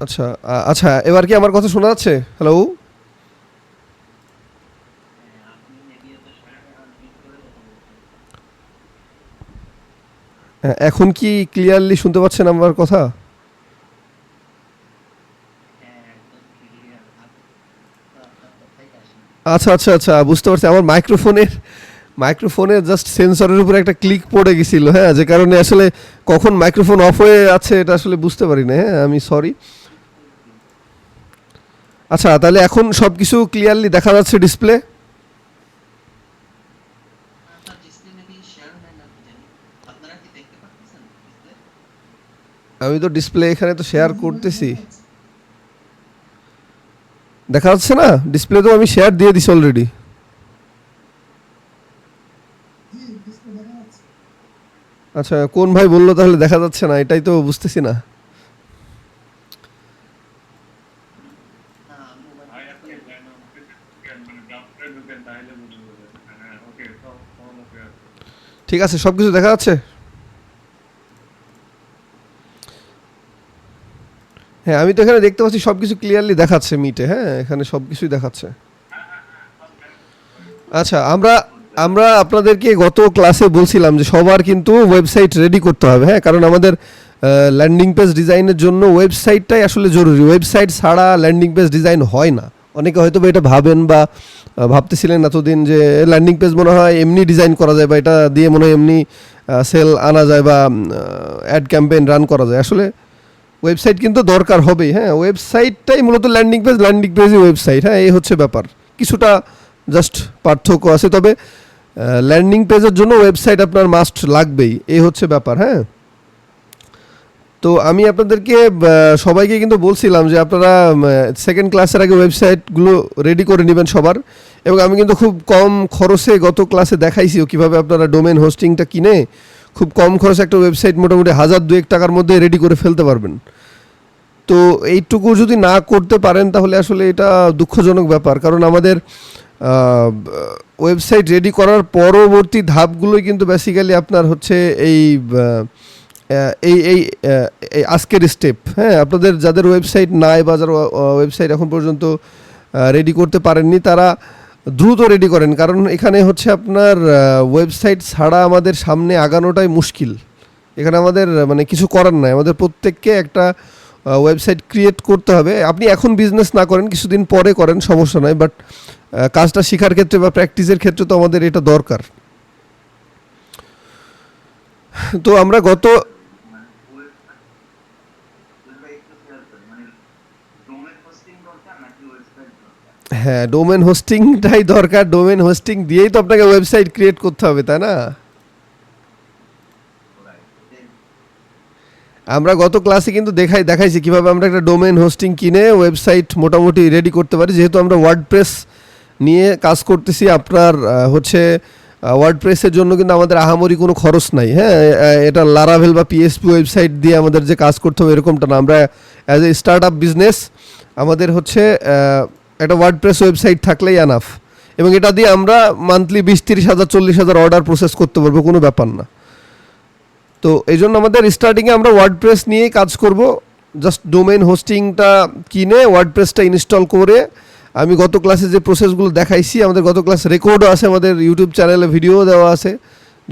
আচ্ছা, আচ্ছা, এবার কি আমার কথা শোনা যাচ্ছে? হ্যালো? এখন কি ক্লিয়ারলি শুনতে পাচ্ছেন আমার কথা? আচ্ছা, আচ্ছা, আচ্ছা, বুঝতে পারছি। আমার মাইক্রোফোনের জাস্ট সেন্সরের উপরে একটা ক্লিক পড়ে গেছিল, হ্যাঁ? যে কারণে আসলে কখন মাইক্রোফোন অফ হয়ে আছে এটা আসলে বুঝতে পারি না, হ্যাঁ? আমি সরি। আচ্ছা, তাহলে এখন সবকিছু ক্লিয়ারলি দেখা যাচ্ছে ডিসপ্লে? আমি তো ডিসপ্লে এখানে তো শেয়ার করতেছি। দেখা যাচ্ছে না? ডিসপ্লে তো আমি শেয়ার দিয়ে দিছি অলরেডি। আচ্ছা, কোন ভাই বললো তাহলে দেখা যাচ্ছে না? এটাই তো বুঝতেছি না। ঠিক আছে, সবকিছু দেখা যাচ্ছে? হ্যাঁ, আমি তো এখানে দেখতে পাচ্ছি সবকিছু ক্লিয়ারলি দেখাচ্ছে মিটে, হ্যাঁ? এখানে সবকিছুই দেখাচ্ছে। আচ্ছা, আমরা আমরা আপনাদেরকে গত ক্লাসে বলছিলাম যে সবার কিন্তু ওয়েবসাইট রেডি করতে হবে, হ্যাঁ? কারণ আমাদের ল্যান্ডিং পেজ ডিজাইনের জন্য ওয়েবসাইটটাই আসলে জরুরি। ওয়েবসাইট ছাড়া ল্যান্ডিং পেজ ডিজাইন হয় না। অনেকে হয়তো বা এটা ভাবেন বা ভাবতেছিলেন এতদিন যে ল্যান্ডিং পেজ মনে হয় এমনি ডিজাইন করা যায় বা এটা দিয়ে মনে হয় এমনি সেল আনা যায় বা অ্যাড ক্যাম্পেইন রান করা যায়। আসলে ওয়েবসাইট কিন্তু দরকার হবেই, হ্যাঁ? ওয়েবসাইটটাই মূলত ল্যান্ডিং পেজই ওয়েবসাইট, হ্যাঁ? এই হচ্ছে ব্যাপার। কিছুটা জাস্ট পার্থক্য আছে, তবে ল্যান্ডিং পেজের জন্য ওয়েবসাইট আপনার মাস্ট লাগবেই, এই হচ্ছে ব্যাপার, হ্যাঁ? তো আমি আপনাদেরকে সবাইকে কিন্তু বলছিলাম যে আপনারা সেকেন্ড ক্লাসের আগে ওয়েবসাইটগুলো রেডি করে নেবেন সবার। এবং আমি কিন্তু খুব কম খরচে গত ক্লাসে দেখাইছিও কীভাবে আপনারা ডোমেন হোস্টিংটা কিনে খুব কম খরচে একটা ওয়েবসাইট মোটামুটি 1000-2000 টাকার মধ্যে রেডি করে ফেলতে পারবেন। তো এইটুকু যদি না করতে পারেন তাহলে আসলে এটা দুঃখজনক ব্যাপার, কারণ আমাদের ওয়েবসাইট রেডি করার পরবর্তী ধাপগুলোই কিন্তু বেসিক্যালি আপনার হচ্ছে এই এই এই এই আজকের স্টেপ, হ্যাঁ? আপনাদের যাদের ওয়েবসাইট নাই বা যারা ওয়েবসাইট এখন পর্যন্ত রেডি করতে পারেননি তারা দ্রুত রেডি করেন, কারণ এখানে হচ্ছে আপনার ওয়েবসাইট ছাড়া আমাদের সামনে আগানোটাই মুশকিল। এখানে আমাদের মানে কিছু করার নাই, আমাদের প্রত্যেককে একটা ওয়েবসাইট ক্রিয়েট করতে হবে। আপনি এখন বিজনেস না করেন, কিছুদিন পরে করেন, সমস্যা নয়, বাট কাজটা শেখার ক্ষেত্রে বা প্র্যাকটিসের ক্ষেত্রে তো আমাদের এটা দরকার। তো আমরা গত হ্যাঁ, ডোমেন হোস্টিংটাই দরকার। ডোমেন হোস্টিং দিয়েই তো আপনাকে ওয়েবসাইট ক্রিয়েট করতে হবে, তাই না? আমরা গত ক্লাসে কিন্তু দেখাইছি কিভাবে আমরা একটা ডোমেন হোস্টিং কিনে ওয়েবসাইট মোটামুটি রেডি করতে পারি, যেহেতু আমরা ওয়ার্ডপ্রেস নিয়ে কাজ করতেছি। আপনার হচ্ছে ওয়ার্ডপ্রেসের জন্য কিন্তু আমাদের আহামরি কোনো খরচ নাই, হ্যাঁ? এটা লারাভেল বা পিএসপি ওয়েবসাইট দিয়ে আমাদের যে কাজ করতে হবে এরকমটা না। আমরা as a start up business আমাদের হচ্ছে একটা ওয়ার্ডপ্রেস ওয়েবসাইট থাকলেই এনাফ, এবং এটা দিয়ে আমরা মান্থলি 20-30 হাজার 40 হাজার অর্ডার প্রসেস করতে পারবো, কোনো ব্যাপার না। তো এই জন্য আমাদের স্টার্টিংয়ে আমরা ওয়ার্ডপ্রেস নিয়েই কাজ করব। জাস্ট ডোমেইন হোস্টিংটা কিনে ওয়ার্ডপ্রেসটা ইনস্টল করে আমি গত ক্লাসে যে প্রসেসগুলো দেখাইছি, আমাদের গত ক্লাস রেকর্ডও আছে, আমাদের ইউটিউব চ্যানেলে ভিডিও দেওয়া আছে।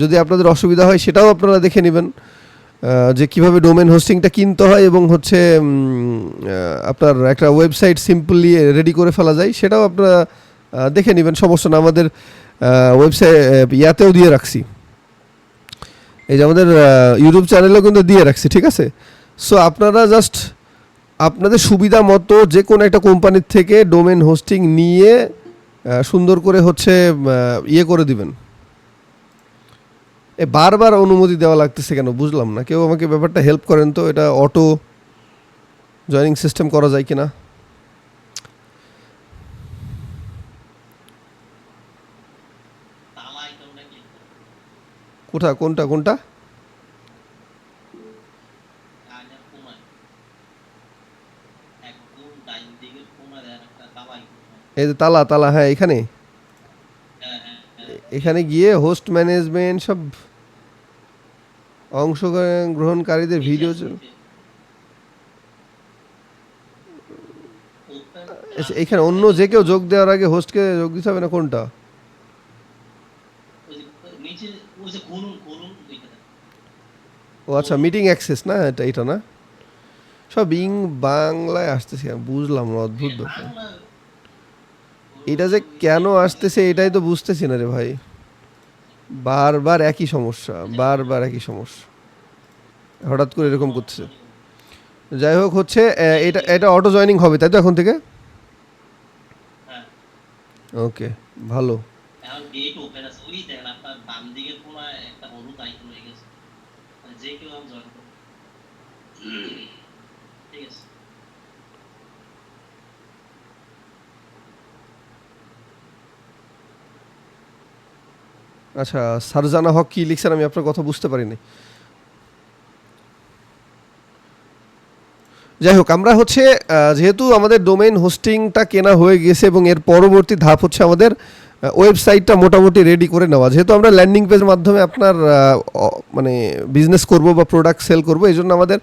যদি আপনাদের অসুবিধা হয় সেটাও আপনারা দেখে নেবেন, যে কীভাবে ডোমেন হোস্টিংটা কিনতে হয় এবং হচ্ছে আপনার একটা ওয়েবসাইট সিম্পলি রেডি করে ফেলা যায়, সেটাও আপনারা দেখে নেবেন, সমস্যা না। আমাদের ওয়েবসাইট ইয়াতেও দিয়ে রাখছি, এই যে আমাদের ইউটিউব চ্যানেলেও কিন্তু দিয়ে রাখছি, ঠিক আছে? সো আপনারা জাস্ট আপনাদের সুবিধা মতো যে কোনো একটা কোম্পানির থেকে ডোমেন হোস্টিং নিয়ে সুন্দর করে হচ্ছে ইয়ে করে দিবেন। বারবার অনুমতি দেওয়া লাগতেছে কেন বুঝলাম না, কেউ আমাকে ব্যাপারটা হেল্প করেন তো, এটা অটো জয়নিং সিস্টেম করা যায় কিনা? কোনটা কোনটা? এই যে তালা তালা, হ্যাঁ, এখানে এখানে গিয়ে হোস্ট ম্যানেজমেন্ট সব অংশগ্রহণকারীদের ভিডিও আচ্ছা, এখানে অন্য যে কেউ যোগ দেওয়ার আগে হোস্টকে যোগ দিতে হবে না কোনটা? ওই যে নিচে ওই যে খুলুন খুলুন ওইখানে ও আচ্ছা, খুলুন মিটিং অ্যাক্সেস না, এটা না? সব বাংলায় আসতেছে, আমি বুঝলাম না, অদ্ভুত ব্যাপার। বাংলা এটা যে ওই যে কেন আসতেছে এটাই তো বুঝতেছি না রে ভাই। বারবার একই সমস্যা, বারবার একই সমস্যা, হঠাৎ করে এরকম করতেছে। যাই হোক, হচ্ছে এটা এটা অটো জয়নিং হবে তাই তো এখন থেকে? হ্যাঁ ওকে, ভালো। এখন গেট ওপেন আছে ওই দেখেন আপনার বাম দিকের কোনায় একটা হলুদ আইকন হয়ে গেছে মানে যে কেউ এখন জয়েন করবে ঠিক আছে আচ্ছা, সারজানা হক কি লিখছেন আমি আপনার কথা বুঝতে পারিনি। যাই হোক, আমরা হচ্ছে যেহেতু আমাদের ডোমেইন হোস্টিংটা কেনা হয়ে গেছে এবং এর পরবর্তী ধাপ হচ্ছে আমাদের ওয়েবসাইটটা মোটামুটি রেডি করে নেওয়া। যেহেতু আমরা ল্যান্ডিং পেজের মাধ্যমে আপনার মানে বিজনেস করব বা প্রোডাক্ট সেল করব, এই জন্য আমাদের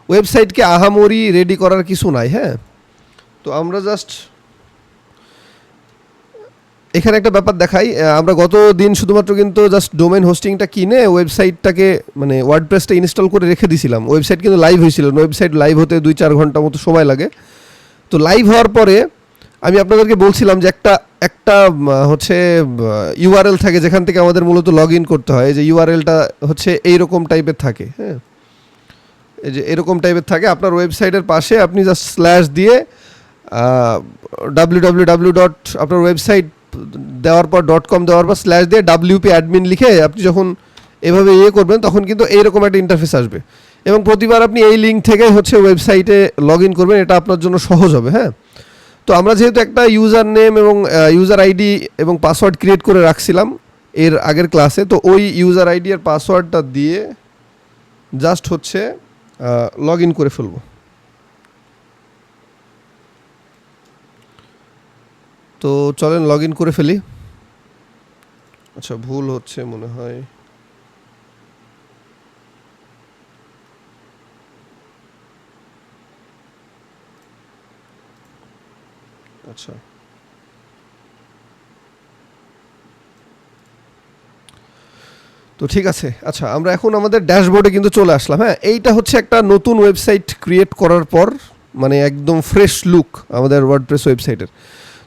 ওয়েবসাইটকে আহামরি রেডি করার কিছু নাই। হ্যাঁ, তো আমরা জাস্ট এখানে একটা ব্যাপার দেখাই। আমরা গত দিন শুধুমাত্র কিন্তু জাস্ট ডোমেইন হোস্টিংটা কিনে ওয়েবসাইটটাকে মানে ওয়ার্ডপ্রেসটা ইনস্টল করে রেখে দিয়েছিলাম। ওয়েবসাইট কিন্তু লাইভ হয়েছিল, ওয়েবসাইট লাইভ হতে 2-4 ঘন্টা মতো সময় লাগে। তো লাইভ হওয়ার পরে আমি আপনাদেরকে বলছিলাম যে একটা একটা হচ্ছে ইউআরএল থাকে যেখান থেকে আমাদের মূলত লগ ইন করতে হয়। যে ইউআরএলটা হচ্ছে এইরকম টাইপের থাকে। হ্যাঁ, এই যে এরকম টাইপের থাকে, আপনার ওয়েবসাইটের পাশে আপনি জাস্ট স্ল্যাশ দিয়ে www ডট আপনার ওয়েবসাইট দেওয়ার পর .com দেওয়ার পর স্ল্যাশ দিয়ে WP অ্যাডমিন লিখে আপনি যখন এভাবে করবেন তখন কিন্তু এইরকম একটা ইন্টারফেস আসবে এবং প্রতিবার আপনি এই লিঙ্ক থেকে হচ্ছে ওয়েবসাইটে লগ ইন করবেন, এটা আপনার জন্য সহজ হবে। হ্যাঁ, তো আমরা যেহেতু একটা ইউজার নেম এবং ইউজার আইডি এবং পাসওয়ার্ড ক্রিয়েট করে রাখছিলাম এর আগের ক্লাসে, তো ওই ইউজার আইডি আর পাসওয়ার্ডটা দিয়ে জাস্ট হচ্ছে লগ ইন করে ফেলবো। তো চলেন লগ ইন করে ফেলি। আচ্ছা, ভুল হচ্ছে মনে হয়। আচ্ছা, তো ঠিক আছে। আচ্ছা, আমরা এখন আমাদের ড্যাশবোর্ডে কিন্তু চলে আসলাম। হ্যাঁ, এইটা হচ্ছে একটা নতুন ওয়েবসাইট ক্রিয়েট করার পর মানে একদম ফ্রেশ লুক আমাদের ওয়ার্ডপ্রেস ওয়েবসাইটের।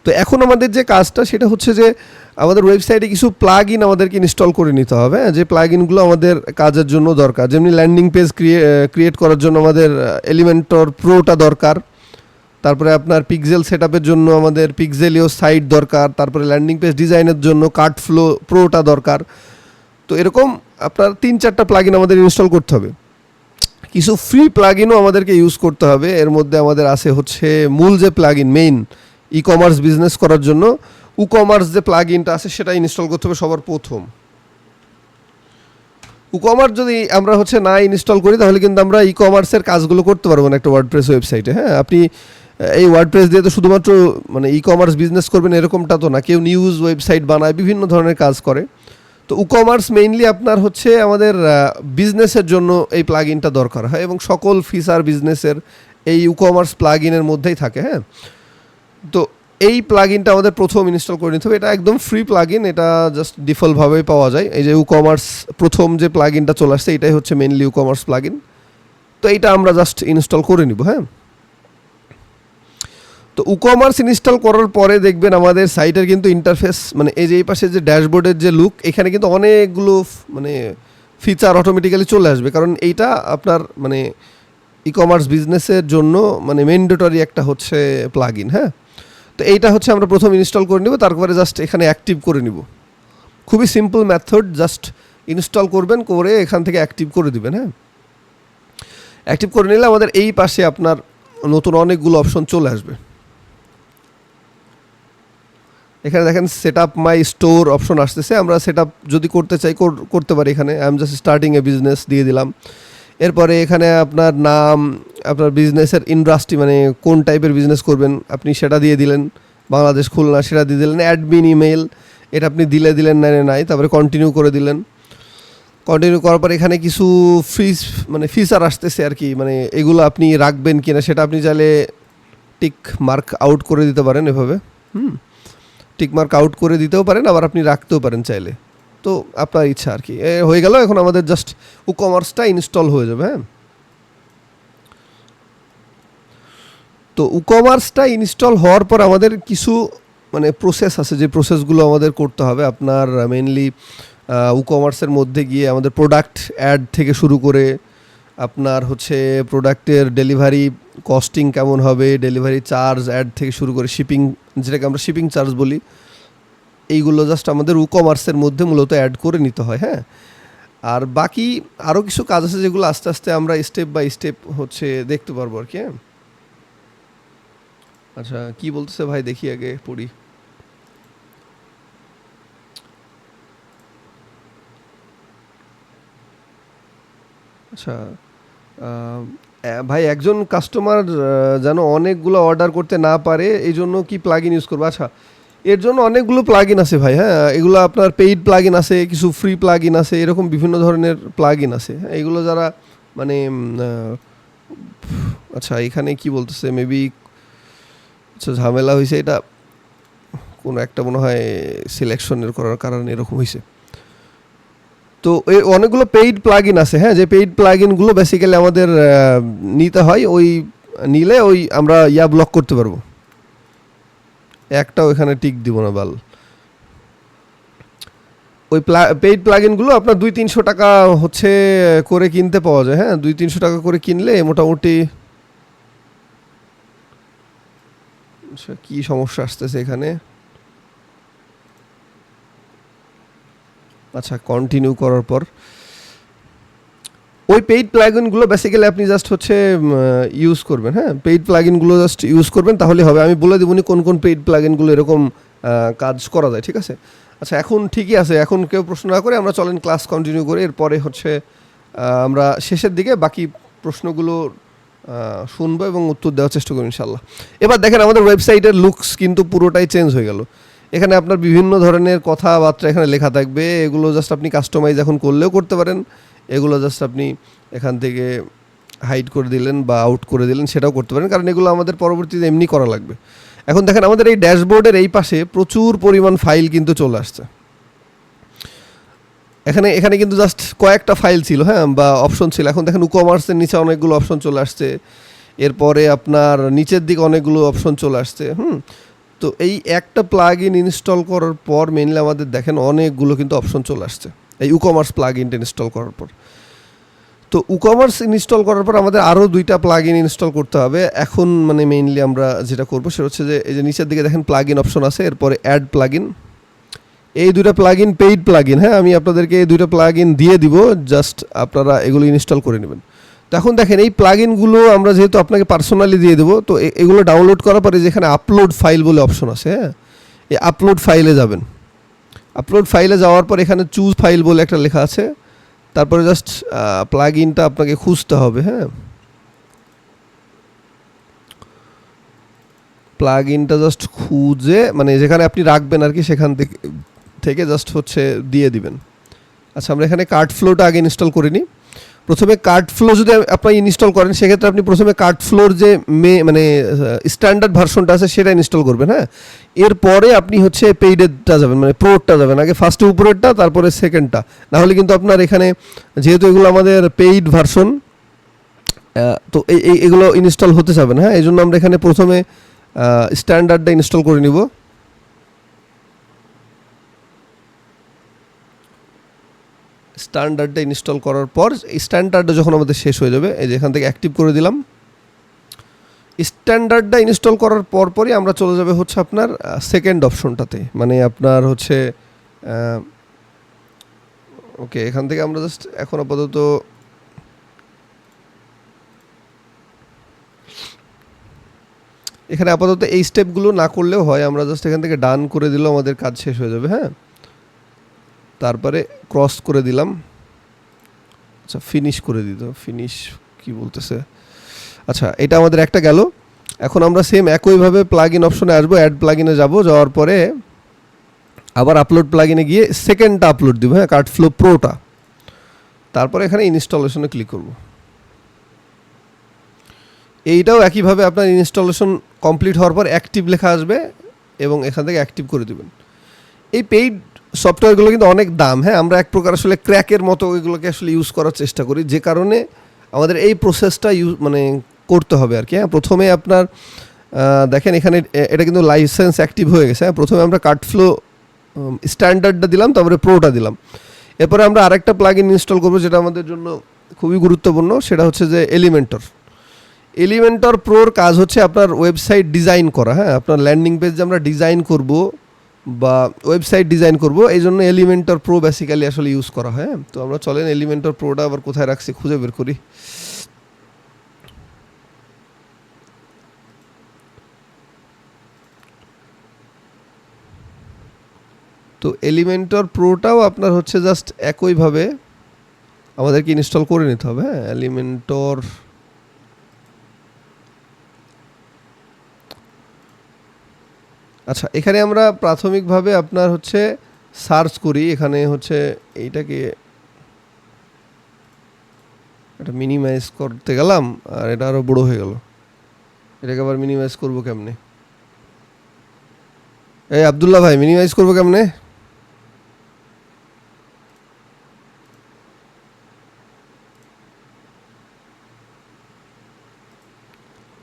তো এখন আমাদের যে কাজটা সেটা হচ্ছে যে আমাদের ওয়েবসাইটে কিছু প্লাগ ইন আমাদেরকে ইনস্টল করে নিতে হবে। যে প্লাগ ইনগুলো আমাদের কাজের জন্য দরকার, যেমনি ল্যান্ডিং পেজ ক্রিয়েট করার জন্য আমাদের এলিমেন্টর প্রোটা দরকার, তারপরে আপনার পিক্সেল সেটআপের জন্য আমাদের পিক্সেলিও সাইট দরকার, তারপরে ল্যান্ডিং পেজ ডিজাইনের জন্য কার্ট ফ্লো প্রোটা দরকার। তো এরকম আপনার 3-4টা প্লাগ ইন আমাদের ইনস্টল করতে হবে। কিছু ফ্রি প্লাগ ইনও আমাদেরকে ইউজ করতে হবে। এর মধ্যে আমাদের আছে হচ্ছে মূল যে plug in main e commerce business করার জন্য উকমার্স যে প্লাগ ইনটা আছে সেটা ইনস্টল করতে হবে সবার প্রথম। উকমার্স যদি আমরা হচ্ছে না ইনস্টল করি তাহলে কিন্তু আমরা ই কমার্সের কাজগুলো করতে পারবো না একটা ওয়ার্ডপ্রেস ওয়েবসাইটে। হ্যাঁ, আপনি এই ওয়ার্ডপ্রেস দিয়ে তো শুধুমাত্র মানে ই কমার্স বিজনেস করবেন এরকমটা তো না, কেউ নিউজ ওয়েবসাইট বানায়, বিভিন্ন ধরনের কাজ করে। তো উকমার্স মেইনলি আপনার হচ্ছে আমাদের বিজনেসের জন্য এই প্লাগ ইনটা দরকার হয় এবং সকল ফিচার বিজনেসের এই উকমার্স প্লাগ ইনের মধ্যেই থাকে। হ্যাঁ, তো এই প্লাগ ইনটা আমাদের প্রথম ইনস্টল করে নিতে হবে। এটা একদম ফ্রি প্লাগ ইন, এটা জাস্ট ডিফল্টভাবেই পাওয়া যায়। এই যে উকমার্স প্রথম যে প্লাগ ইনটা চলে আসছে এটাই হচ্ছে মেইনলি উকমার্স প্লাগ ইন। তো এইটা আমরা জাস্ট ইনস্টল করে নিব। হ্যাঁ, তো উকমার্স ইনস্টল করার পরে দেখবেন আমাদের সাইটের কিন্তু ইন্টারফেস মানে এই যে এই পাশে যে ড্যাশবোর্ডের যে লুক, এখানে কিন্তু অনেকগুলো মানে ফিচার অটোমেটিক্যালি চলে আসবে, কারণ এইটা আপনার মানে ই কমার্স বিজনেসের জন্য মানে ম্যান্ডেটরি একটা হচ্ছে প্লাগ ইন। হ্যাঁ, তো এইটা হচ্ছে আমরা প্রথম ইনস্টল করে নিব, তারপরে জাস্ট এখানে অ্যাক্টিভ করে নিব। খুবই সিম্পল মেথড, জাস্ট ইনস্টল করবেন, করে এখান থেকে অ্যাক্টিভ করে দিবেন। হ্যাঁ, অ্যাক্টিভ করে নিলে আমাদের এই পাশে আপনার নতুন অনেকগুলো অপশন চলে আসবে। এখানে দেখেন set up my store option আসতেছে, আমরা সেট আপ যদি করতে চাই করতে পারি। এখানে I am just starting A business দিয়ে দিলাম। এরপরে এখানে আপনার নাম, আপনার বিজনেসের ইন্ডাস্ট্রি মানে কোন টাইপের বিজনেস করবেন আপনি সেটা দিয়ে দিলেন, বাংলাদেশ খুলনা সেটা দিয়ে দিলেন, অ্যাডমিন ইমেল এটা আপনি দিলেন নাই, তারপরে কন্টিনিউ করে দিলেন। কন্টিনিউ করার পর এখানে কিছু ফিচার আসতেছে আর কি, মানে এগুলো আপনি রাখবেন কিনা সেটা আপনি চাইলে টিক মার্ক আউট করে দিতে পারেন এভাবে। টিক মার্ক আউট করে দিতেও পারেন, আবার আপনি রাখতেও পারেন চাইলে, তো আপনার ইচ্ছা আর কি। হয়ে গেল, এখন আমাদের জাস্ট উকমার্সটা ইনস্টল হয়ে যাবে। হ্যাঁ, তো উকমার্সটা ইনস্টল হওয়ার পর আমাদের কিছু মানে প্রসেস আছে, যে প্রসেসগুলো আমাদের করতে হবে। আপনার মেইনলি উকমার্সের মধ্যে গিয়ে আমাদের প্রোডাক্ট অ্যাড থেকে শুরু করে আপনার হচ্ছে প্রোডাক্টের ডেলিভারি কস্টিং কেমন হবে, ডেলিভারি চার্জ অ্যাড থেকে শুরু করে শিপিং, যেটাকে আমরা শিপিং চার্জ বলি, এইগুলো জাস্ট আমাদের উকমার্সের মধ্যে মূলত অ্যাড করে নিতে হয়। হ্যাঁ, আর বাকি আরও কিছু কাজ আছে যেগুলো আস্তে আস্তে আমরা স্টেপ বাই স্টেপ হচ্ছে দেখতে পারবো আর কি। হ্যাঁ, আচ্ছা কি বলতেছে ভাই, দেখি আগে পড়ি। আচ্ছা ভাই, একজন কাস্টমার যেন অনেকগুলো অর্ডার করতে না পারে এই জন্য কি প্লাগইন ইউজ করবো? আচ্ছা, এর জন্য অনেকগুলো প্লাগইন আছে ভাই। হ্যাঁ, এগুলো আপনার পেইড প্লাগইন আছে, কিছু ফ্রি প্লাগইন আছে, এরকম বিভিন্ন ধরনের প্লাগইন আছে। হ্যাঁ, এগুলো যারা মানে আচ্ছা এখানে কি বলতেছে, মেবি আচ্ছা ঝামেলা হয়েছে, এটা কোনো একটা মনে হয় সিলেকশনের করার কারণে এরকম হয়েছে। তো এই অনেকগুলো পেইড প্লাগইন আছে। হ্যাঁ, যে পেইড প্লাগইনগুলো বেসিক্যালি আমাদের নিতে হয়, ওই নিলে ওই আমরা ব্লক করতে পারবো। একটাও এখানে টিক দিব না বাল। ওই পেইড প্লাগইনগুলো আপনার 200-300 টাকা হচ্ছে করে কিনতে পাওয়া যায়। হ্যাঁ, 200-300 টাকা করে কিনলে মোটামুটি। আচ্ছা কী সমস্যা আসতেছে এখানে? আচ্ছা, কন্টিনিউ করার পর ওই পেইড প্লাগইনগুলো বেসিক্যালি আপনি জাস্ট হচ্ছে ইউজ করবেন। হ্যাঁ, পেইড প্লাগইনগুলো জাস্ট ইউজ করবেন, তাহলে হবে। আমি বলে দেবনি কোন কোন পেইড প্লাগইনগুলো এরকম কাজ করা যায়, ঠিক আছে? আচ্ছা, এখন ঠিকই আছে, এখন কেউ প্রশ্ন না করে আমরা চলেন ক্লাস কন্টিনিউ করে এরপরে হচ্ছে আমরা শেষের দিকে বাকি প্রশ্নগুলো শুনবো এবং উত্তর দেওয়ার চেষ্টা করবো ইনশাল্লাহ। এবার দেখেন আমাদের ওয়েবসাইটের লুকস কিন্তু পুরোটাই চেঞ্জ হয়ে গেল। এখানে আপনার বিভিন্ন ধরনের কথাবার্তা এখানে লেখা থাকবে, এগুলো জাস্ট আপনি কাস্টমাইজ এখন করলেও করতে পারেন। এগুলো জাস্ট আপনি এখান থেকে হাইড করে দিলেন বা আউট করে দিলেন, সেটাও করতে পারেন, কারণ এগুলো আমাদের পরবর্তীতে এমনি করা লাগবে। এখন দেখেন আমাদের এই ড্যাশবোর্ডের এই পাশে প্রচুর পরিমাণ ফাইল কিন্তু চলে আসছে। এখানে কিন্তু জাস্ট কয়েকটা ফাইল ছিল, হ্যাঁ, বা অপশন ছিল। এখন দেখেন উকমার্সের নিচে অনেকগুলো অপশন চলে আসছে, এরপরে আপনার নিচের দিকে অনেকগুলো অপশন চলে আসছে। তো এই একটা প্লাগইন ইনস্টল করার পর মেইনলি আমাদের দেখেন অনেকগুলো কিন্তু অপশন চলে আসছে এই উকমার্স প্লাগইনটা ইনস্টল করার পর। তো উকমার্স ইনস্টল করার পর আমাদের আরও 2টা প্লাগইন ইনস্টল করতে হবে। এখন মানে মেইনলি আমরা যেটা করবো সেটা হচ্ছে যে এই যে নিচের দিকে দেখেন প্লাগইন অপশন আছে, এরপরে অ্যাড প্লাগইন। এই 2টা প্লাগইন পেইড প্লাগইন। হ্যাঁ, আমি আপনাদেরকে এই 2টা প্লাগইন দিয়ে দিব, জাস্ট আপনারা এগুলো ইনস্টল করে নেবেন। তো এখন দেখেন এই প্লাগইনগুলো আমরা যেহেতু আপনাকে পার্সোনালি দিয়ে দেবো, তো এগুলো ডাউনলোড করার পরে যেখানে আপলোড ফাইল বলে অপশন আছে, হ্যাঁ, এই আপলোড ফাইলে যাবেন। আপলোড ফাইলে যাওয়ার পর এখানে চুজ ফাইল বলে একটা লেখা আছে, তারপরে জাস্ট প্লাগইনটা আপনাকে খুঁজতে হবে। হ্যাঁ, প্লাগইনটা জাস্ট খুঁজে মানে যেখানে আপনি রাখবেন আর কি, সেখান থেকে জাস্ট হচ্ছে দিয়ে দিবেন। আচ্ছা, আমরা এখানে কার্ট ফ্লোটা আগে ইনস্টল করে নিই। প্রথমে কার্ট ফ্লো যদি আপনি ইনস্টল করেন, সেক্ষেত্রে আপনি প্রথমে কার্ট ফ্লোর যে মানে স্ট্যান্ডার্ড ভার্সনটা আছে সেটা ইনস্টল করবেন। হ্যাঁ, এরপরে আপনি হচ্ছে পেইডেরটা যাবেন, মানে প্রোটা যাবেন। আগে ফার্স্টে উপরেরটা, তারপরে সেকেন্ডটা। নাহলে কিন্তু আপনার এখানে যেহেতু এগুলো আমাদের পেইড ভার্সন, তো এগুলো ইনস্টল হতে যাবে না। হ্যাঁ, এই জন্য আমরা এখানে প্রথমে স্ট্যান্ডার্ডটা ইনস্টল করে নিব। স্ট্যান্ডার্ডটা ইনস্টল করার পর স্ট্যান্ডার্ডটা যখন আমাদের শেষ হয়ে যাবে, এই যে এখান থেকে অ্যাক্টিভ করে দিলাম। স্ট্যান্ডার্ডটা ইনস্টল করার পরই আমরা চলে যাবে হচ্ছে আপনার সেকেন্ড অপশনটাতে, মানে আপনার হচ্ছে ওকে, এখান থেকে আমরা জাস্ট এখন আপাতত এখানে আপাতত এই স্টেপগুলো না করলেও হয়, আমরা জাস্ট এখান থেকে ডান করে দিলেও আমাদের কাজ শেষ হয়ে যাবে। হ্যাঁ, তারপরে ক্রস করে দিলাম। আচ্ছা, ফিনিশ করে দিত, ফিনিশ কি বলতেছে। আচ্ছা, এটা আমাদের একটা গেল। এখন আমরা সেম একইভাবে প্লাগইন অপশনে আসবো, অ্যাড প্লাগইনে যাব, যাওয়ার পরে আবার আপলোড প্লাগইনে গিয়ে সেকেন্ডটা আপলোড দিব। হ্যাঁ, কার্ট ফ্লো প্রোটা। তারপরে এখানে ইনস্টলেশনে ক্লিক করব। এইটাও একইভাবে আপনার ইনস্টলেশন কমপ্লিট হওয়ার পর অ্যাক্টিভ লেখা আসবে এবং এখান থেকে অ্যাক্টিভ করে দেবেন। এই পেইড সফটওয়্যারগুলো কিন্তু অনেক দাম, হ্যাঁ, আমরা এক প্রকার আসলে ক্র্যাকের মতো এগুলোকে আসলে ইউজ করার চেষ্টা করি, যে কারণে আমাদের এই প্রসেসটা মানে করতে হবে আর কি। হ্যাঁ, প্রথমে আপনার দেখেন এখানে এটা কিন্তু লাইসেন্স অ্যাক্টিভ হয়ে গেছে। হ্যাঁ, প্রথমে আমরা কার্ডফ্লো স্ট্যান্ডার্ডটা দিলাম, তারপরে প্রোটা দিলাম। এরপরে আমরা আরেকটা প্লাগইন ইনস্টল করবো যেটা আমাদের জন্য খুবই গুরুত্বপূর্ণ, সেটা হচ্ছে যে এলিমেন্টর প্রোর কাজ হচ্ছে আপনার ওয়েবসাইট ডিজাইন করা। হ্যাঁ, আপনার ল্যান্ডিং পেজ আমরা ডিজাইন করব বা ওয়েবসাইট ডিজাইন করব, এই জন্য এলিমেন্টর প্রো বেসিক্যালি আসলে ইউজ করা হয়। হ্যাঁ, তো আমরা চলেন এলিমেন্টর প্রোটা আবার কোথায় রাখছি খুঁজে বের করি। তো এলিমেন্টর প্রোটাও আপনার হচ্ছে জাস্ট একইভাবে আমাদেরকে ইনস্টল করে নিতে হবে। হ্যাঁ, এলিমেন্টর আচ্ছা, এখানে আমরা প্রাথমিকভাবে আপনার হচ্ছে সার্চ করি। এখানে হচ্ছে এইটাকে এটা মিনিমাইজ করতে গেলাম আর এটা আরও বড়ো হয়ে গেল। এটাকে আবার মিনিমাইজ করবো কেমনে? এই আবদুল্লাহ ভাই, মিনিমাইজ করবো কেমনে?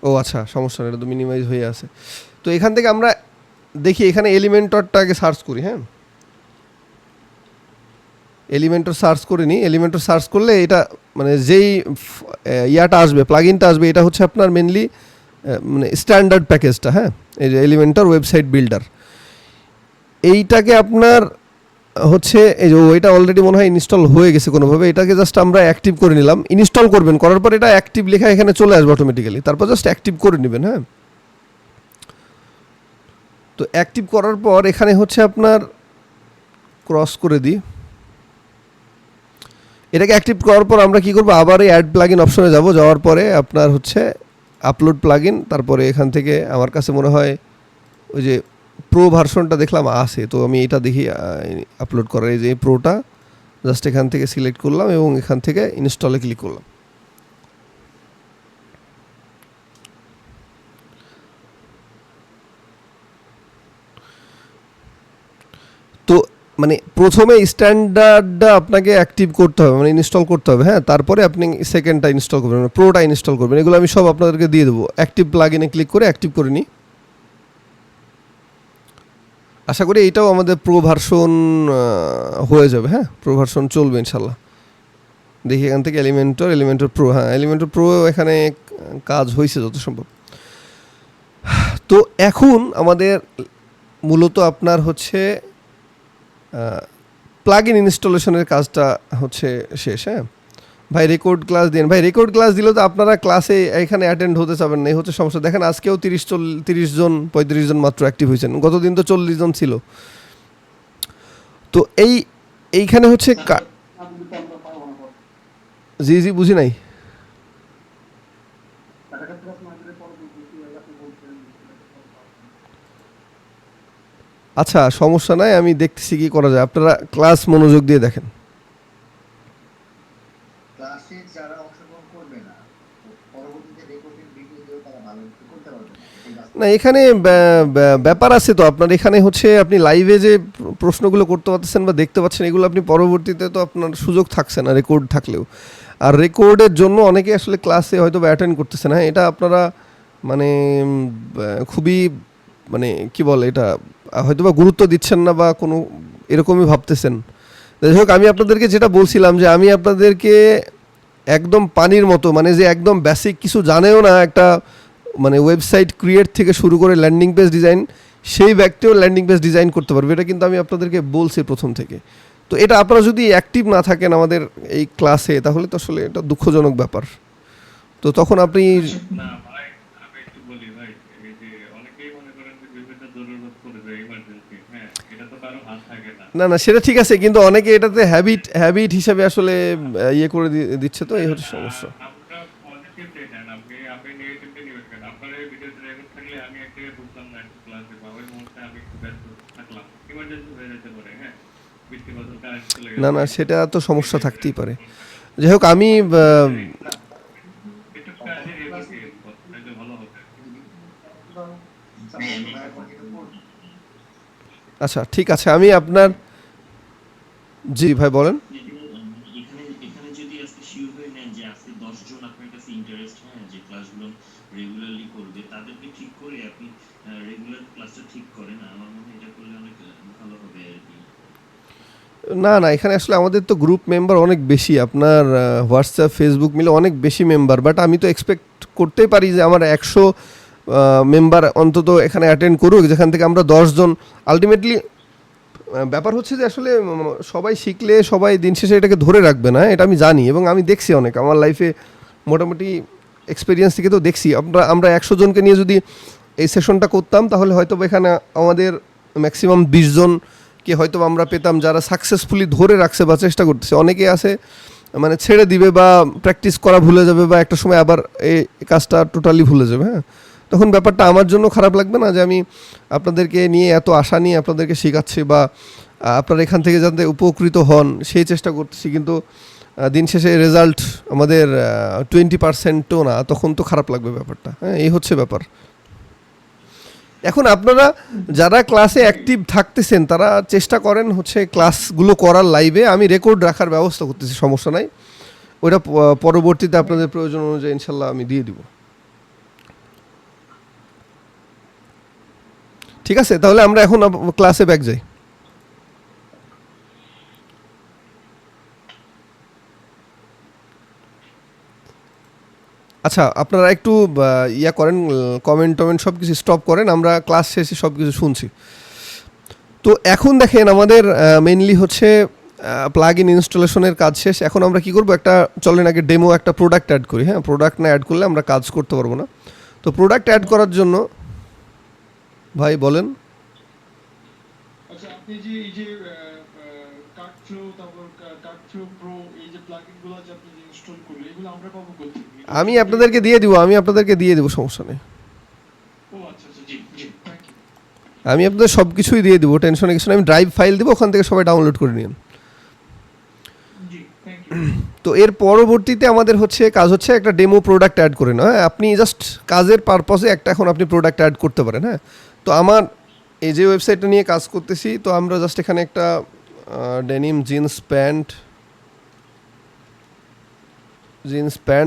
ও আচ্ছা, সমস্যা নেই, এটা তো মিনিমাইজ হয়ে আছে। তো এখান থেকে আমরা দেখি এখানে এলিমেন্টরটাকে সার্চ করি। হ্যাঁ, এলিমেন্টর সার্চ করে নিই। এলিমেন্টর সার্চ করলে এটা মানে যেই ইয়াটা আসবে, প্লাগইনটা আসবে, এটা হচ্ছে আপনার মেনলি মানে স্ট্যান্ডার্ড প্যাকেজটা। হ্যাঁ, এই যে এলিমেন্টর ওয়েবসাইট বিল্ডার, এইটাকে আপনার হচ্ছে এই যে এটা অলরেডি মনে হয় ইনস্টল হয়ে গেছে কোনোভাবে। এটাকে জাস্ট আমরা অ্যাক্টিভ করে নিলাম। ইনস্টল করবেন, করার পর এটা অ্যাক্টিভ লেখা এখানে চলে আসবে অটোমেটিক্যালি, তারপর জাস্ট অ্যাক্টিভ করে নেবেন। হ্যাঁ, তো অ্যাক্টিভ করার পর এখানে হচ্ছে আপনার ক্রস করে দিই। এটাকে অ্যাক্টিভ করার পর আমরা কি করব, আবার এই অ্যাড প্লাগইন অপশনে যাব। যাওয়ার পরে আপনার হচ্ছে আপলোড প্লাগইন, তারপরে এখান থেকে আমার কাছে মনে হয় ওই যে প্রো ভার্সনটা দেখলাম আছে, তো আমি এটা দেখি আপলোড করার। এই যে প্রোটা জাস্ট এখান থেকে সিলেক্ট করলাম এবং এখান থেকে ইনস্টলে ক্লিক করলাম। তো মানে প্রথমে স্ট্যান্ডার্ডটা আপনাকে অ্যাক্টিভ করতে হবে, মানে ইনস্টল করতে হবে। হ্যাঁ, তারপরে আপনি সেকেন্ডটা ইনস্টল করবেন, মানে প্রোটা ইনস্টল করবেন। এগুলো আমি সব আপনাদেরকে দিয়ে দেবো। অ্যাক্টিভ প্লাগইনে ক্লিক করে অ্যাক্টিভ করে নিই। আশা করি এইটাও আমাদের প্রো ভার্সন হয়ে যাবে। হ্যাঁ, প্রো ভার্সন চলবে ইনশাল্লাহ। দেখি এখান থেকে এলিমেন্টর প্রো, হ্যাঁ এলিমেন্টর প্রো এখানে কাজ হয়েছে যত সম্ভব। তো এখন আমাদের মূলত আপনার হচ্ছে প্লাগইন ইনস্টলেশনের কাজটা হচ্ছে শেষ। হ্যাঁ ভাই, রেকর্ড ক্লাস দিন। ভাই, রেকর্ড ক্লাস দিলেও তো আপনারা ক্লাসে এখানে অ্যাটেন্ড হতে চাবেন না, এই হচ্ছে সমস্যা। দেখেন আজকেও 30 জন 35 জন মাত্র অ্যাক্টিভ হয়েছেন, গতদিন তো 40 জন ছিল। তো এইখানে হচ্ছে জি জি, বুঝি নাই। আচ্ছা, সমস্যা নাই, আমি দেখতেছি কি করা যায়। আপনারা ক্লাস মনোযোগ দিয়ে দেখেন। না, এখানে ব্যাপার আছে তো আপনার। এখানে হচ্ছে আপনি লাইভে যে প্রশ্নগুলো করতে পারতেছেন বা দেখতে পাচ্ছেন, এগুলো আপনি পরবর্তীতে তো আপনার সুযোগ থাকছে না রেকর্ড থাকলেও। আর রেকর্ডের জন্য অনেকে আসলে ক্লাসে হয়তো বা অ্যাটেন্ড করতেছে না। এটা আপনারা মানে খুবই মানে কি বলে, এটা হয়তো বা গুরুত্ব দিচ্ছেন না বা কোনো এরকমই ভাবতেছেন। যাই হোক, আমি আপনাদেরকে যেটা বলছিলাম যে আমি আপনাদেরকে একদম পানির মতো, মানে যে একদম বেসিক কিছু জানেও না একটা মানে ওয়েবসাইট ক্রিয়েট থেকে শুরু করে ল্যান্ডিং পেজ ডিজাইন, সেই ব্যক্তিও ল্যান্ডিং পেজ ডিজাইন করতে পারবে। এটা কিন্তু আমি আপনাদেরকে বলছি প্রথম থেকে। তো এটা আপনারা যদি অ্যাক্টিভ না থাকেন আমাদের এই ক্লাসে, তাহলে তো আসলে এটা দুঃখজনক ব্যাপার। তো তখন আপনি না ভাই, আমি একটু বলি ভাই, এই যে অনেকেই মনে করেন যে বিভিন্ন জরুরত পড়ে যায়, ইমার্জেন্সি। হ্যাঁ, এটা তো কারো হাত থাকে না। না না, সেটা ঠিক আছে, কিন্তু অনেকে এটাতে হ্যাবিট হিসাবে আসলে ইয়ে করে দিচ্ছে, তো এই হচ্ছে সমস্যা। আমরা পজিটিভলি নেন, আপনি নেগেটিভলি নেবেন কেন? আপনার এই ভিডিওতে রেকর্ড থাকলে আমি এক জায়গায় ঢুকলাম না একটা ক্লাসে, বা ওই মুহূর্তে আমি একটু ব্যস্ত থাকলাম, ইমার্জেন্সি হয়ে যেতে পারে। হ্যাঁ, বৃষ্টি বাদল কারেন্ট চলে না গেছে, না, সেটা তো সমস্যা থাকতেই পারে। যাই হোক, আমি একটু কাজে রেখে ভালো হবে। আমি আমেরিকা পড়ি। আচ্ছা ঠিক আছে, আমি আপনার, জি ভাই বলেন। এখানে এখানে যদি আজকে শিওর হয়ে নেন যে আজকে 10 জন আপনার কাছে ইন্টারেস্ট, হ্যাঁ, যে ক্লাসগুলো রেগুলারলি করবে, তাদেরকে ঠিক করে আপনি রেগুলার ক্লাসটা ঠিক করেন, আমার মনে হয় এটা করলে অনেক ভালো হবে আর কি। না না, এখানে আসলে আমাদের তো গ্রুপ মেম্বার অনেক বেশি, আপনার হোয়াটসঅ্যাপ ফেসবুক মিলে অনেক বেশি মেম্বার, বাট আমি তো এক্সপেক্ট করতেই পারি যে আমার 100 মেম্বার অন্তত এখানে অ্যাটেন্ড করুক, যেখান থেকে আমরা 10 জন আলটিমেটলি। ব্যাপার হচ্ছে যে আসলে সবাই শিখলে সবাই দিন শেষে এটাকে ধরে রাখবে না, এটা আমি জানি এবং আমি দেখছি অনেক আমার লাইফে মোটামুটি এক্সপিরিয়েন্স থেকে তো দেখছি। আমরা 100 জনকে নিয়ে যদি এই সেশনটা করতাম তাহলে হয়তো এখানে আমাদের ম্যাক্সিমাম 20 জনকে হয়তো আমরা পেতাম যারা সাকসেসফুলি ধরে রাখছে বা চেষ্টা করতেছে। অনেকে আছে মানে ছেড়ে দিবে বা প্র্যাকটিস করা ভুলে যাবে বা একটা সময় আবার এই কাজটা টোটালি ভুলে যাবে, হ্যাঁ। তখন ব্যাপারটা আমার জন্য খারাপ লাগবে না যে আমি আপনাদেরকে নিয়ে এত আশা নিয়ে আপনাদেরকে শেখাচ্ছি বা আপনারা এখান থেকে যাতে উপকৃত হন সেই চেষ্টা করতেছি, কিন্তু দিন শেষে রেজাল্ট আমাদের 20%ও না, তখন তো খারাপ লাগবে ব্যাপারটা, হ্যাঁ। এই হচ্ছে ব্যাপার। এখন আপনারা যারা ক্লাসে অ্যাক্টিভ থাকতেছেন তারা চেষ্টা করেন হচ্ছে ক্লাসগুলো করার লাইভে, আমি রেকর্ড রাখার ব্যবস্থা করতেছি, সমস্যা নাই। ওইটা পরবর্তীতে আপনাদের প্রয়োজন অনুযায়ী ইনশাল্লাহ আমি দিয়ে দিব। ঠিক আছে, তাহলে আমরা এখন ক্লাসে ব্যাক যাই। আচ্ছা আপনারা একটু ইয়া করেন, কমেন্ট টমেন্ট সব কিছু স্টপ করেন, আমরা ক্লাস শেষে সব কিছু শুনছি। তো এখন দেখেন আমাদের মেইনলি হচ্ছে প্লাগ ইন ইনস্টলেশনের কাজ শেষ। এখন আমরা কি করব, একটা চলেন আগে ডেমো একটা প্রোডাক্ট অ্যাড করি, হ্যাঁ। প্রোডাক্ট না অ্যাড করলে আমরা কাজ করতে পারবো না। তো প্রোডাক্ট অ্যাড করার জন্য ভাই বলেন। আচ্ছা, আপনি যে এই যে কার্টফ্লো, তারপর কার্টফ্লো প্রো, এই যে প্লাগইনগুলো যে আপনি ইনস্টল করলেন, এগুলো আমরা পাবো কোথায়? আমি আপনাদেরকে দিয়ে দিব, সমস্যা নেই। ও আচ্ছা আচ্ছা, জি জি, থ্যাংক ইউ। আমি আপনাদের সব কিছুই দিয়ে দিব, টেনশনে কিছু না। আমি ড্রাইভ ফাইল দিব, ওখান থেকে সবাই ডাউনলোড করে নিন। জি থ্যাংক ইউ। তো এর পরবর্তীতে আমাদের হচ্ছে কাজ হচ্ছে একটা ডেমো প্রোডাক্ট অ্যাড করে না, হ্যাঁ। আপনি জাস্ট কাজের পারপাসে একটা এখন আপনি প্রোডাক্ট অ্যাড করতে পারেন, হ্যাঁ। তো আমার এই যে ওয়েবসাইটটা নিয়ে কাজ করতেছি, তো আমরা জাস্ট এখানে একটা ডেনিম জিন্স প্যান্ট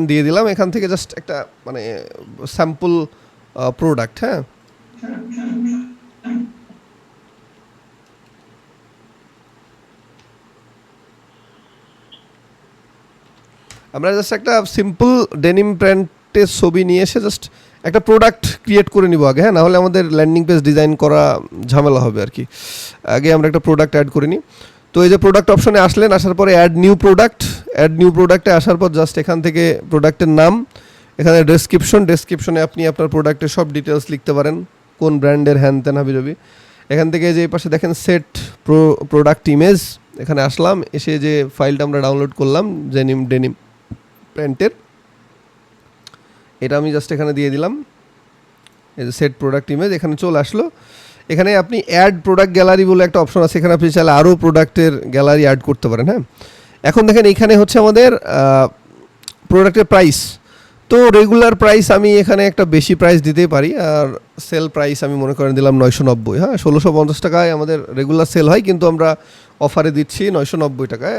দিয়ে দিলাম। এখান থেকে জাস্ট একটা মানে স্যাম্পল প্রোডাক্ট, হ্যাঁ। আমরা জাস্ট একটা সিম্পল ডেনিম প্যান্টের ছবি নিয়ে এসে জাস্ট একটা প্রোডাক্ট ক্রিয়েট করে নিব আগে, হ্যাঁ। নাহলে আমাদের ল্যান্ডিং পেজ ডিজাইন করা ঝামেলা হবে আর কি। আগে আমরা একটা প্রোডাক্ট অ্যাড করে নিই। তো এই যে প্রোডাক্ট অপশনে আসলেন, আসার পরে অ্যাড নিউ প্রোডাক্টে আসার পর জাস্ট এখান থেকে প্রোডাক্টের নাম, এখানে ডেসক্রিপশনে আপনি আপনার প্রোডাক্টের সব ডিটেলস লিখতে পারেন, কোন ব্র্যান্ডের, হ্যান ত্যান হাবিজাবি। এখান থেকে যে এই পাশে দেখেন সেট প্রোডাক্ট ইমেজ, এখানে আসলাম, এসে যে ফাইলটা আমরা ডাউনলোড করলাম ডেনিম প্যান্টের, এটা আমি জাস্ট এখানে দিয়ে দিলাম। এই যে সেট প্রোডাক্ট ইমেজ এখানে চলে আসলো। এখানে আপনি অ্যাড প্রোডাক্ট গ্যালারি বলে একটা অপশন আছে, এখানে আপনি চাইলে আরও প্রোডাক্টের গ্যালারি অ্যাড করতে পারেন, হ্যাঁ। এখন দেখেন এইখানে হচ্ছে আমাদের প্রোডাক্টের প্রাইস। তো রেগুলার প্রাইস আমি এখানে একটা বেশি প্রাইস দিতেই পারি, আর সেল প্রাইস আমি মনে করেন দিলাম 990, হ্যাঁ। 1650 টাকায় আমাদের রেগুলার সেল হয়, কিন্তু আমরা অফারে দিচ্ছি 990 টাকায়।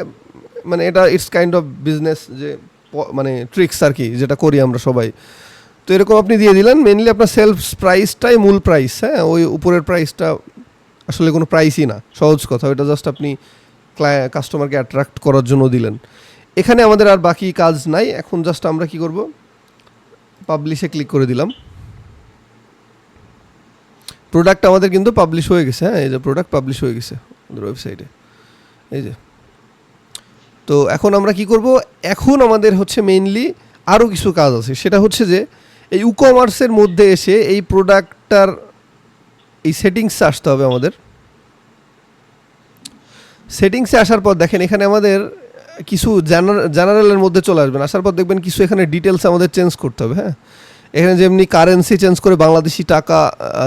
মানে এটা ইটস কাইন্ড অফ বিজনেস, যে মানে ট্রিক্স আর কি, যেটা করি আমরা সবাই। তো এরকম আপনি দিয়ে দিলেন। মেনলি আপনার সেলস প্রাইসটাই মূল প্রাইস, হ্যাঁ। ওই উপরের প্রাইসটা আসলে কোনো প্রাইসই না, সহজ কথা। ওইটা জাস্ট আপনি কাস্টমারকে অ্যাট্রাক্ট করার জন্য দিলেন। এখানে আমাদের আর বাকি কাজ নাই। এখন জাস্ট আমরা কি করব, পাবলিশে ক্লিক করে দিলাম। প্রোডাক্ট আমাদের কিন্তু পাবলিশ হয়ে গেছে, হ্যাঁ। এই যে প্রোডাক্ট পাবলিশ হয়ে গেছে আমাদের ওয়েবসাইটে, এই যে। তো এখন আমরা কি করব, এখন আমাদের হচ্ছে মেইনলি আরও কিছু কাজ আছে। সেটা হচ্ছে যে এই ই-কমার্সের মধ্যে এসে এই প্রোডাক্টটার এই সেটিংসে আসতে হবে আমাদের। সেটিংসে আসার পর দেখেন এখানে আমাদের কিছু জেনারেলের মধ্যে চলে আসবেন। আসার পর দেখবেন কিছু এখানে ডিটেলস আমাদের চেঞ্জ করতে হবে, হ্যাঁ। এখানে যেমনি কারেন্সি চেঞ্জ করে বাংলাদেশি টাকা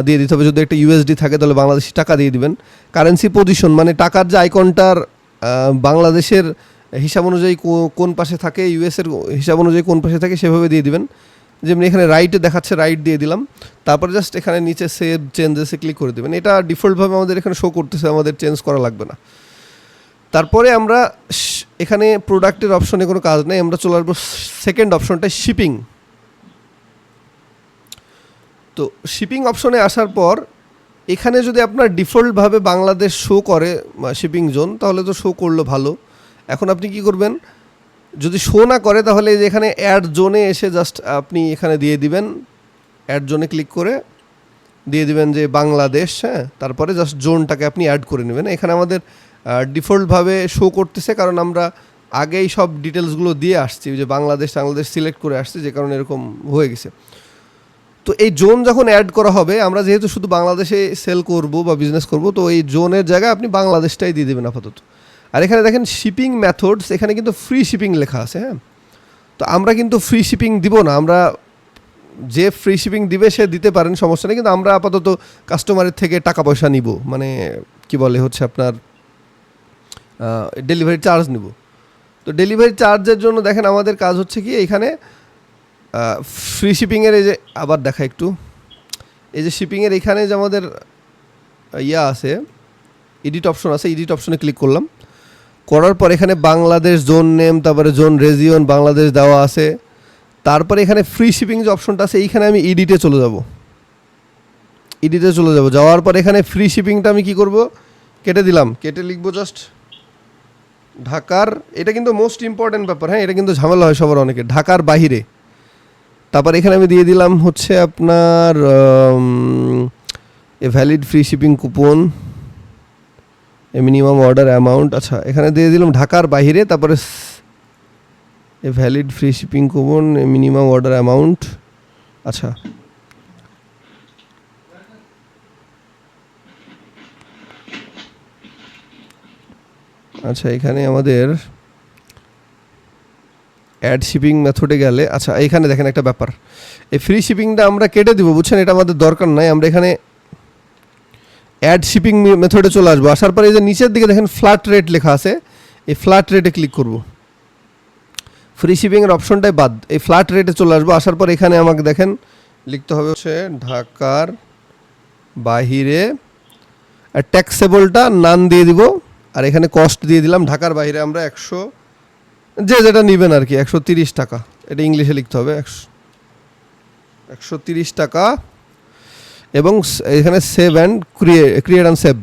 দিয়ে দিতে হবে। যদি একটা ইউএসডি থাকে তাহলে বাংলাদেশি টাকা দিয়ে দিবেন। কারেন্সি পজিশন মানে টাকার যে আইকনটার বাংলাদেশের হিসাব অনুযায়ী কোন পাশে থাকে, ইউএসের হিসাব অনুযায়ী কোন পাশে থাকে সেভাবে দিয়ে দিবেন। যেমনি এখানে রাইটে দেখাচ্ছে, রাইট দিয়ে দিলাম, তারপরে জাস্ট এখানে নিচে সেভ চেঞ্জেসে ক্লিক করে দেবেন। এটা ডিফল্টভাবে আমাদের এখানে শো করতেছে, আমাদের চেঞ্জ করা লাগবে না। তারপরে আমরা এখানে প্রোডাক্টের অপশনে কোনো কাজ নেই, আমরা চলে আসবো সেকেন্ড অপশনটা শিপিং। তো শিপিং অপশনে আসার পর এখানে যদি আপনার ডিফল্টভাবে বাংলাদেশ শো করে শিপিং জোন, তাহলে তো শো করলো ভালো। এখন আপনি কি করবেন, যদি শো না করে তাহলে এই যে এখানে অ্যাড জোনে এসে জাস্ট আপনি এখানে দিয়ে দিবেন, অ্যাড জোনে ক্লিক করে দিয়ে দিবেন যে বাংলাদেশ, হ্যাঁ, তারপরে জাস্ট জোনটাকে আপনি অ্যাড করে নেবেন। এখানে আমাদের ডিফল্টভাবে শো করতেছে, কারণ আমরা আগেই সব ডিটেলসগুলো দিয়ে আসছি, যে বাংলাদেশ সিলেক্ট করে আসছি, যে কারণে এরকম হয়ে গেছে। তো এই জোন যখন অ্যাড করা হবে, আমরা যেহেতু শুধু বাংলাদেশে সেল করব বা বিজনেস করব, তো এই জোনের জায়গায় আপনি বাংলাদেশটাই দিয়ে দেবেন আপাতত। আর এখানে দেখেন শিপিং মেথডস, এখানে কিন্তু ফ্রি শিপিং লেখা আছে, হ্যাঁ। তো আমরা কিন্তু ফ্রি শিপিং দিব না, আমরা যে ফ্রি শিপিং দিবে সে দিতে পারেন, সমস্যা নেই, কিন্তু আমরা আপাতত কাস্টমারের থেকে টাকা পয়সা নিব, মানে কি বলে হচ্ছে আপনার ডেলিভারি চার্জ নিব। তো ডেলিভারি চার্জের জন্য দেখেন আমাদের কাজ হচ্ছে কি, এখানে ফ্রি শিপিংয়ের এই যে আবার দেখা একটু, এই যে শিপিংয়ের এখানে যে আমাদের ইয়া আছে, এডিট অপশন আছে, এডিট অপশনে ক্লিক করলাম, করার পর এখানে বাংলাদেশ জোন নেম, তারপরে জোন রেজিয়ন বাংলাদেশ দেওয়া আছে। তারপরে এখানে ফ্রি শিপিং যে অপশনটা আছে, এইখানে আমি এডিটে চলে যাব, যাওয়ার পর এখানে ফ্রি শিপিংটা আমি কি করব, কেটে দিলাম, কেটে লিখবো জাস্ট ঢাকার, এটা কিন্তু মোস্ট ইম্পর্ট্যান্ট ব্যাপার, হ্যাঁ, এটা কিন্তু ঝামেলা হয় সবার অনেকে, ঢাকার বাহিরে। তারপর এখানে আমি দিয়ে দিলাম হচ্ছে আপনার a valid free shipping coupon, A minimum order amount, আচ্ছা এখানে দিয়ে দিলাম ঢাকার বাইরে, তারপরে a valid free shipping coupon, A minimum order amount, আচ্ছা এখানে আমাদের অ্যাড শিপিং মেথডে গেলে, আচ্ছা এখানে দেখেন একটা ব্যাপার, এই ফ্রি শিপিংটা আমরা কেটে দিব, বুঝছেন, এটা আমাদের দরকার নাই। আমরা এখানে অ্যাড শিপিং মেথডে চলে আসবো, আসার পরে এই যে নিচের দিকে দেখেন ফ্ল্যাট রেট লেখা আছে, এই ফ্ল্যাট রেটে ক্লিক করব, ফ্রি শিপিংয়ের অপশনটাই বাদ, এই ফ্ল্যাট রেটে চলে আসবো। আসার পর এখানে আমাকে দেখেন লিখতে হবে হচ্ছে ঢাকার বাহিরে, আর ট্যাক্সেবলটা নান দিয়ে দিব, আর এখানে কস্ট দিয়ে দিলাম ঢাকার বাইরে আমরা 100, যে যেটা নেবেন আর কি, 130 টাকা, এটা ইংলিশে লিখতে হবে, 130 টাকা। এবং এখানে save and create and save.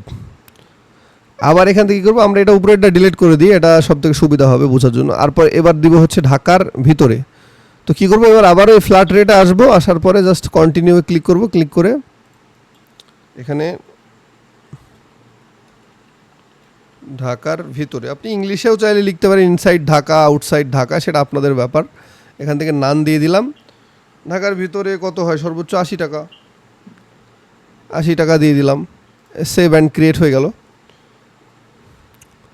আবার এখান থেকে কী করবো, আমরা এটা উপরেরটা ডিলিট করে দিই, এটা সব থেকে সুবিধা হবে বোঝার জন্য। এবার দিব হচ্ছে ঢাকার ভিতরে। তো কী করবো, এবার আবারও এই ফ্ল্যাট রেটে আসবো, আসার পরে জাস্ট কন্টিনিউ ক্লিক করব, ক্লিক করে এখানে ঢাকার ভিতরে, আপনি ইংলিশেও চাইলে লিখতে পারেন ইনসাইড ঢাকা, আউটসাইড ঢাকা, সেটা আপনাদের ব্যাপার। এখান থেকে নান দিয়ে দিলাম, ঢাকার ভিতরে কত হয়, সর্বোচ্চ 80 টাকা, 80 টাকা দিয়ে দিলাম, সেভ অ্যান্ড ক্রিয়েট হয়ে গেল।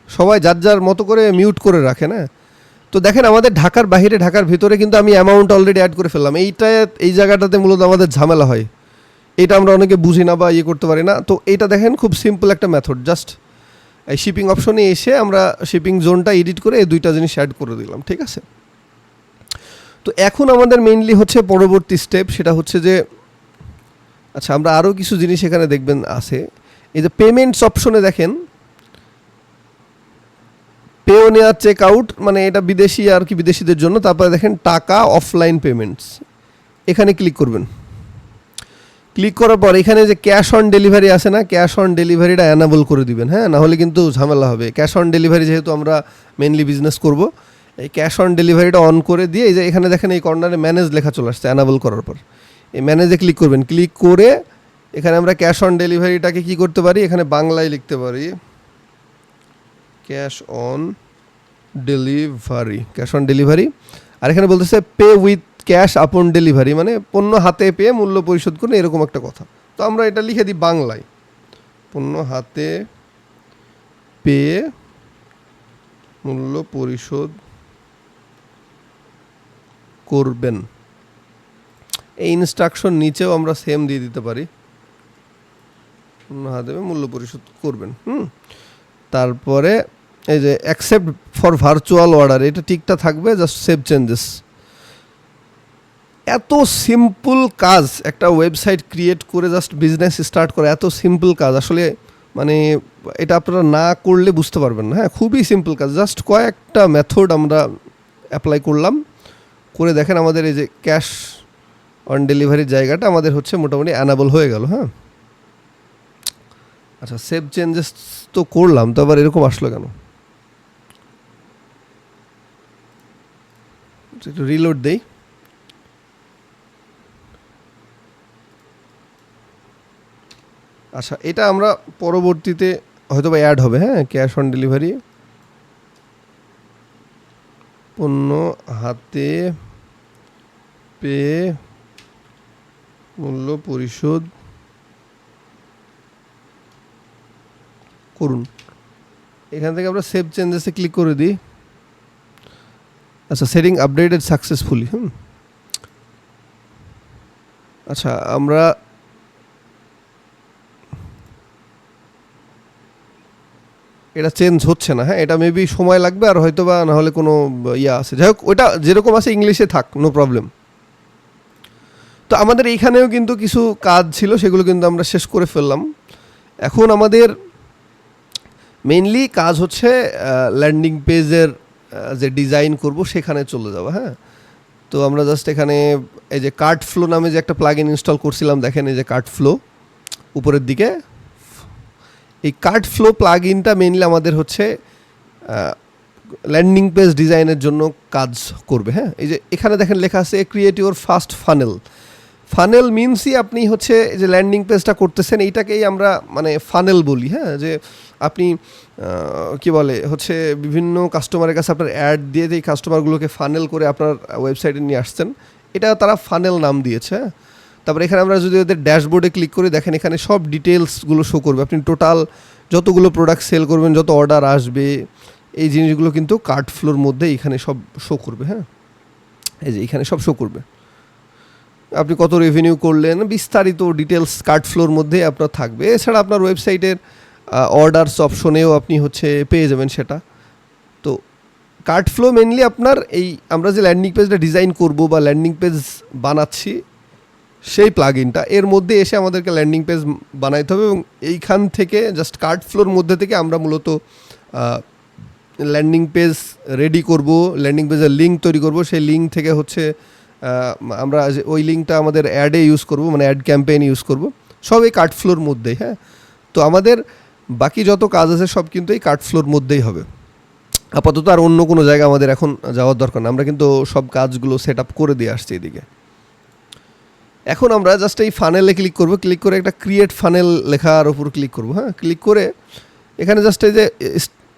সবাই যার যার মতো করে মিউট করে রাখে না। তো দেখেন আমাদের ঢাকার বাইরে ঢাকার ভিতরে কিন্তু আমি অ্যামাউন্ট অলরেডি অ্যাড করে ফেললাম। এই জায়গাটাতে মূলত আমাদের ঝামেলা হয়, এটা আমরা অনেকে বুঝি না বা ইয়ে করতে পারি না। তো এটা দেখেন খুব সিম্পল একটা মেথড, জাস্ট এই শিপিং অপশনে এসে আমরা শিপিং জোনটা এডিট করে এই দুইটা জিনিস অ্যাড করে দিলাম, ঠিক আছে। তো এখন আমাদের মেইনলি হচ্ছে পরবর্তী স্টেপ, সেটা হচ্ছে যে আচ্ছা আমরা আরও কিছু জিনিস এখানে দেখবেন আছে, এই যে পেমেন্টস অপশনে দেখেন পেওনিয়ার চেক আউট, মানে এটা বিদেশি আর কি, বিদেশিদের জন্য। তারপরে দেখেন টাকা অফলাইন পেমেন্টস, এখানে ক্লিক করবেন। ক্লিক করার পর এখানে যে ক্যাশ অন ডেলিভারি আছে না, ক্যাশ অন ডেলিভারিটা অ্যানাবল করে দিবেন, হ্যাঁ, নাহলে কিন্তু ঝামেলা হবে। ক্যাশ অন ডেলিভারি যেহেতু আমরা মেনলি বিজনেস করব, এই ক্যাশ অন ডেলিভারিটা অন করে দিয়ে এই যে এখানে দেখেন এই কর্নারে ম্যানেজ লেখা চলে আসছে, অ্যানাবল করার পর এই ম্যানেজে ক্লিক করবেন। ক্লিক করে এখানে আমরা ক্যাশ অন ডেলিভারিটাকে কী করতে পারি, এখানে বাংলায় লিখতে পারি ক্যাশ অন ডেলিভারি। আর এখানে বলতেছে পে উইথ ক্যাশ আপন ডেলিভারি, মানে পণ্য হাতে পেয়ে মূল্য পরিশোধ করুন, এরকম একটা কথা। তো আমরা এটা লিখে দিই বাংলায়, পণ্য হাতে পেয়ে মূল্য পরিশোধ করবেন। এই ইনস্ট্রাকশন নিচেও আমরা সেম দিয়ে দিতে পারি, পণ্য হাতে পেয়ে মূল্য পরিশোধ করবেন। তারপরে এই যে অ্যাকসেপ্ট ফর ভার্চুয়াল অর্ডার, এটা ঠিকটা থাকবে, জাস্ট সেভ চেঞ্জেস। এত সিম্পল কাজ একটা ওয়েবসাইট ক্রিয়েট করে জাস্ট বিজনেস স্টার্ট করা, এত সিম্পল কাজ আসলে মানে এটা আপনারা না করলে বুঝতে পারবেন না। হ্যাঁ, খুবই সিম্পল কাজ, জাস্ট কয়েকটা মেথড আমরা অ্যাপ্লাই করলাম, করে দেখেন আমাদের এই যে ক্যাশ অন ডেলিভারির জায়গাটা আমাদের হচ্ছে মোটামুটি অ্যানাবল হয়ে গেল। হ্যাঁ, আচ্ছা, সেভ চেঞ্জেস তো করলাম, তো আবার এরকম আসলো কেন? একটু রিলোড দেই। আচ্ছা, এটা আমরা পরবর্তীতে হয়তো বা অ্যাড হবে। হ্যাঁ, ক্যাশ অন ডেলিভারি, পণ্য হাতে পেয়ে মূল্য পরিশোধ করুন। এখান থেকে আমরা সেভ চেঞ্জেসে ক্লিক করে দিই। আচ্ছা, সেটিং আপডেটেড সাকসেসফুলি। আচ্ছা, আমরা এটা চেঞ্জ হচ্ছে না। হ্যাঁ, এটা মেবি সময় লাগবে, আর হয়তো বা না হলে কোনো ইয়া আছে। যাই হোক, ওটা যেরকম আছে ইংলিশে থাক, নো প্রবলেম। তো আমাদের এইখানেও কিন্তু কিছু কাজ ছিল, সেগুলো কিন্তু আমরা শেষ করে ফেললাম। এখন আমাদের মেইনলি কাজ হচ্ছে ল্যান্ডিং পেজের যে ডিজাইন করব সেখানে চলে যাবো। হ্যাঁ, তো আমরা জাস্ট এখানে এই যে কার্ট ফ্লো নামে যে একটা প্লাগইন ইনস্টল করছিলাম, দেখেন এই যে কার্ট ফ্লো উপরের দিকে, এই কার্ট ফ্লো প্লাগইনটা মেইনলি আমাদের হচ্ছে ল্যান্ডিং পেজ ডিজাইনের জন্য কাজ করবে। হ্যাঁ, এই যে এখানে দেখেন লেখা আছে create your first funnel. Funnel মিনসই আপনি হচ্ছে যে ল্যান্ডিং পেজটা করতেছেন, এইটাকেই আমরা মানে ফানেল বলি। হ্যাঁ, যে আপনি কি বলে হচ্ছে বিভিন্ন কাস্টমারের কাছে আপনার অ্যাড দিয়ে এই কাস্টমারগুলোকে ফানেল করে আপনার ওয়েবসাইটে নিয়ে আসছেন, এটা তারা ফানেল নাম দিয়েছে। হ্যাঁ, তারপরে এখানে আমরা যদি ওদের ড্যাশবোর্ডে ক্লিক করে দেখেন, এখানে সব ডিটেলসগুলো শো করবে। আপনি টোটাল যতগুলো প্রোডাক্ট সেল করবেন, যত অর্ডার আসবে, এই জিনিসগুলো কিন্তু কার্ট ফ্লোর মধ্যে এখানে সব শো করবে। হ্যাঁ, এই যে এখানে সব শো করবে। আপনি কত রেভিনিউ করলেন, বিস্তারিত ডিটেলস কার্ট ফ্লোর মধ্যে আপনার থাকবে। এছাড়া আপনার ওয়েবসাইটের অর্ডারস অপশনেও আপনি হচ্ছে পেয়ে যাবেন সেটা। তো কার্ট ফ্লো মেনলি আপনার এই আমরা যে ল্যান্ডিং পেজটা ডিজাইন করব বা ল্যান্ডিং পেজ বানাচ্ছি সেই প্লাগইনটা এর মধ্যে এসে আমাদেরকে ল্যান্ডিং পেজ বানাইতে হবে, এবং এইখান থেকে জাস্ট কার্ট ফ্লোর মধ্যে থেকে আমরা মূলত ল্যান্ডিং পেজ রেডি করব, ল্যান্ডিং পেজের লিঙ্ক তৈরি করব। সেই লিঙ্ক থেকে হচ্ছে আমরা ওই লিঙ্কটা আমাদের অ্যাডে ইউজ করব, মানে অ্যাড ক্যাম্পেইন ইউজ করব, সব এই কার্ট ফ্লোর মধ্যেই। হ্যাঁ, তো আমাদের বাকি যত কাজ আছে সব কিন্তু এই কার্ট ফ্লোর মধ্যেই হবে। আপাতত আর অন্য কোনো জায়গায় আমাদের এখন যাওয়ার দরকার না, আমরা কিন্তু সব কাজগুলো সেট আপ করে দিয়ে আসছি এদিকে। এখন আমরা জাস্ট এই ফানেলে ক্লিক করব, ক্লিক করে একটা ক্রিয়েট ফানেল লেখার উপর ক্লিক করব। হ্যাঁ, ক্লিক করে এখানে জাস্ট এই যে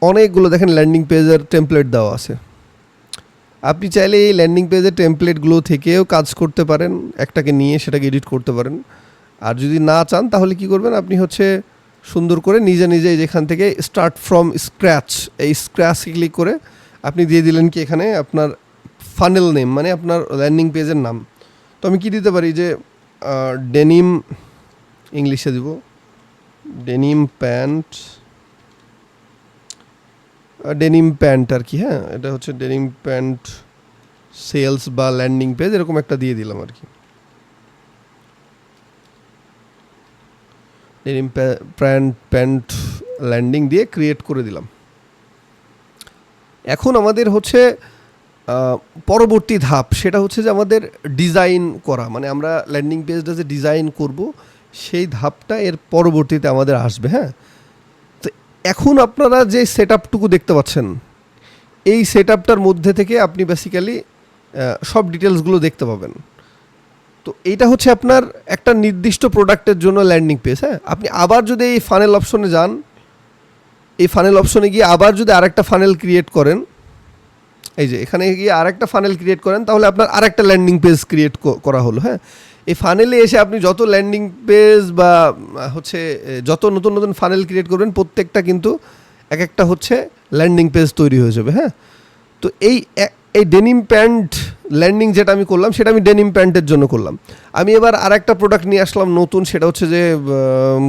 অনেকগুলো দেখেন ল্যান্ডিং পেজের টেমপ্লেট দেওয়া আছে। আপনি চাইলে এই ল্যান্ডিং পেজের টেমপ্লেটগুলো থেকেও কাজ করতে পারেন, একটাকে নিয়ে সেটাকে এডিট করতে পারেন। আর যদি না চান তাহলে কি করবেন, আপনি হচ্ছে সুন্দর করে নিজে নিজে যেখান থেকে স্টার্ট ফ্রম স্ক্র্যাচ, এই স্ক্র্যাচে ক্লিক করে আপনি দিয়ে দিলেন কি এখানে আপনার ফানেল নেম, মানে আপনার ল্যান্ডিং পেজের নাম। তো আমি কি দিতে পারি যে ডেনিম, ইংলিশে দিব ডেনিম প্যান্ট আর কি। হ্যাঁ, এটা হচ্ছে ডেনিম প্যান্ট সেলস বা ল্যান্ডিং পেজ, এরকম একটা দিয়ে দিলাম আর কি। ডেনিম প্যান্ট ল্যান্ডিং দিয়ে ক্রিয়েট করে দিলাম। এখন আমাদের হচ্ছে পরবর্তী ধাপ, সেটা হচ্ছে যে আমাদের ডিজাইন করা, মানে আমরা ল্যান্ডিং পেজটা যে ডিজাইন করব সেই ধাপটা এর পরবর্তীতে আমাদের আসবে। হ্যাঁ, তো এখন আপনারা যে সেট আপটুকু দেখতে পাচ্ছেন, এই সেট আপটার মধ্যে থেকে আপনি বেসিক্যালি সব ডিটেলসগুলো দেখতে পাবেন। তো এইটা হচ্ছে আপনার একটা নির্দিষ্ট প্রোডাক্টের জন্য ল্যান্ডিং পেজ। হ্যাঁ, আপনি আবার যদি এই ফানেল অপশনে যান, এই ফানেল অপশনে গিয়ে আবার যদি আরেকটা ফানেল ক্রিয়েট করেন, এই যে এখানে গিয়ে আরেকটা ফানেল ক্রিয়েট করেন, তাহলে আপনার আরেকটা ল্যান্ডিং পেজ ক্রিয়েট করা হলো। হ্যাঁ, এই ফানেলে এসে আপনি যত ল্যান্ডিং পেজ বা হচ্ছে যত নতুন নতুন ফানেল ক্রিয়েট করবেন, প্রত্যেকটা কিন্তু এক একটা হচ্ছে ল্যান্ডিং পেজ তৈরি হয়ে যাবে। হ্যাঁ, তো এই ডেনিম প্যান্ট ল্যান্ডিং যেটা আমি করলাম, সেটা আমি ডেনিম প্যান্টের জন্য করলাম। আমি এবার আর একটা প্রোডাক্ট নিয়ে আসলাম নতুন, সেটা হচ্ছে যে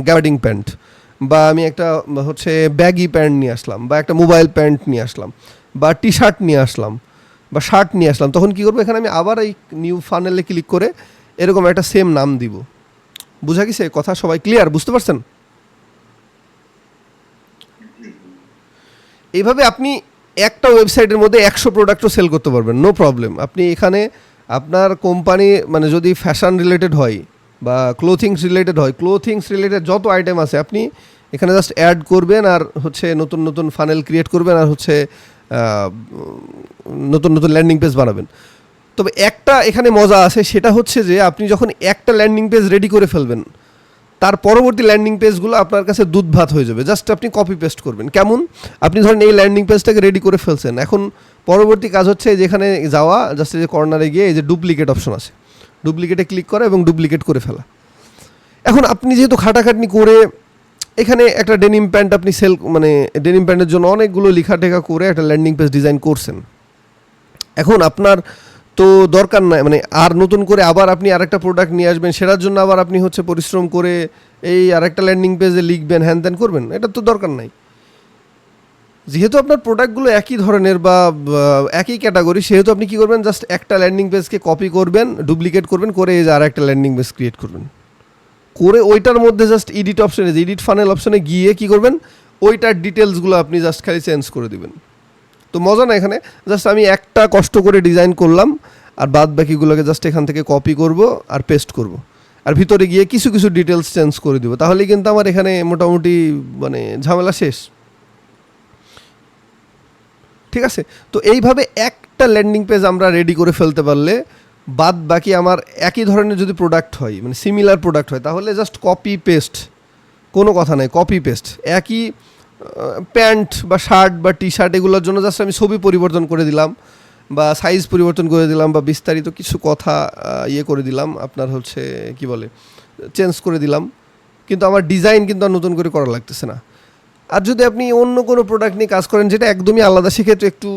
গ্যাবার্ডিং প্যান্ট, বা আমি একটা হচ্ছে ব্যাগি প্যান্ট নিয়ে আসলাম, বা একটা মোবাইল প্যান্ট নিয়ে আসলাম, বা টি শার্ট নিয়ে আসলাম, বা শার্ট নিয়ে আসলাম, তখন কী করবো, এখানে আমি আবার এই নিউ ফানেলে ক্লিক করে এরকম একটা সেম নাম দিব। বুঝা গেছে কথা? সবাই ক্লিয়ার? বুঝতে পারছেন? এইভাবে আপনি একটা ওয়েবসাইটের মধ্যে 100 প্রোডাক্টও সেল করতে পারবেন, নো প্রবলেম। আপনি এখানে আপনার কোম্পানি মানে যদি ফ্যাশন রিলেটেড হয় বা ক্লোথিংস রিলেটেড হয়, ক্লোথিংস রিলেটেড যত আইটেম আছে আপনি এখানে জাস্ট অ্যাড করবেন আর হচ্ছে নতুন নতুন ফানেল ক্রিয়েট করবেন আর হচ্ছে নতুন নতুন ল্যান্ডিং পেজ বানাবেন। তবে একটা এখানে মজা আছে, সেটা হচ্ছে যে আপনি যখন একটা ল্যান্ডিং পেজ রেডি করে ফেলবেন, তার পরবর্তী ল্যান্ডিং পেজগুলো আপনার কাছে দুধ ভাত হয়ে যাবে। জাস্ট আপনি কপি পেস্ট করবেন। কেমন? আপনি ধরেন এই ল্যান্ডিং পেজটাকে রেডি করে ফেলছেন, এখন পরবর্তী কাজ হচ্ছে যেখানে যাওয়া, জাস্ট এই যে কর্নারে গিয়ে এই যে ডুপ্লিকেট অপশন আছে, ডুপ্লিকেটে ক্লিক করা এবং ডুপ্লিকেট করে ফেলা। এখন আপনি যেহেতু খাটাখাটনি করে এখানে একটা ডেনিম প্যান্ট আপনি সেল মানে ডেনিম প্যান্টের জন্য অনেকগুলো লেখা টেখা করে একটা ল্যান্ডিং পেজ ডিজাইন করছেন, এখন আপনার তো দরকার নাই মানে আর নতুন করে আবার আপনি আরেকটা প্রোডাক্ট নিয়ে আসবেন, সেটার জন্য আবার আপনি হচ্ছে পরিশ্রম করে এই আরেকটা ল্যান্ডিং পেজে লিখবেন, হ্যান ত্যান করবেন, এটা তো দরকার নাই। যেহেতু আপনার প্রোডাক্টগুলো একই ধরনের বা একই ক্যাটাগরি, সেহেতু আপনি কী করবেন, জাস্ট একটা ল্যান্ডিং পেজকে কপি করবেন, ডুপ্লিকেট করবেন, করে এই যে আর একটা ল্যান্ডিং পেজ ক্রিয়েট করবেন, করে ওইটার মধ্যে জাস্ট এডিট অপশানে, এডিট ফানেল অপশানে গিয়ে কী করবেন, ওইটার ডিটেলসগুলো আপনি জাস্ট খালি চেঞ্জ করে দেবেন। তো মজা না এখানে, জাস্ট আমি একটা কষ্ট করে ডিজাইন করলাম আর বাদ বাকিগুলোকে জাস্ট এখান থেকে কপি করব আর পেস্ট করব, আর ভিতরে গিয়ে কিছু কিছু ডিটেলস চেঞ্জ করে দিব, তাহলেই কিন্তু আমার এখানে মোটামুটি মানে ঝামেলা শেষ। ঠিক আছে? তো এইভাবে একটা ল্যান্ডিং পেজ আমরা রেডি করে ফেলতে পারলে বাদ বাকি আমার একই ধরনের যদি প্রোডাক্ট হয় মানে সিমিলার প্রোডাক্ট হয়, তাহলে জাস্ট কপি পেস্ট, কোনো কথা নাই, কপি পেস্ট। একই প্যান্ট বা শার্ট বা টি শার্ট এগুলোর জন্য জাস্ট আমি ছবি পরিবর্তন করে দিলাম বা সাইজ পরিবর্তন করে দিলাম বা বিস্তারিত কিছু কথা ইয়ে করে দিলাম, আপনার হচ্ছে কি বলে চেঞ্জ করে দিলাম, কিন্তু আমার ডিজাইন কিন্তু আর নতুন করে করা লাগতেছে না। আর যদি আপনি অন্য কোনো প্রোডাক্ট নিয়ে কাজ করেন যেটা একদমই আলাদা, সেক্ষেত্রে একটু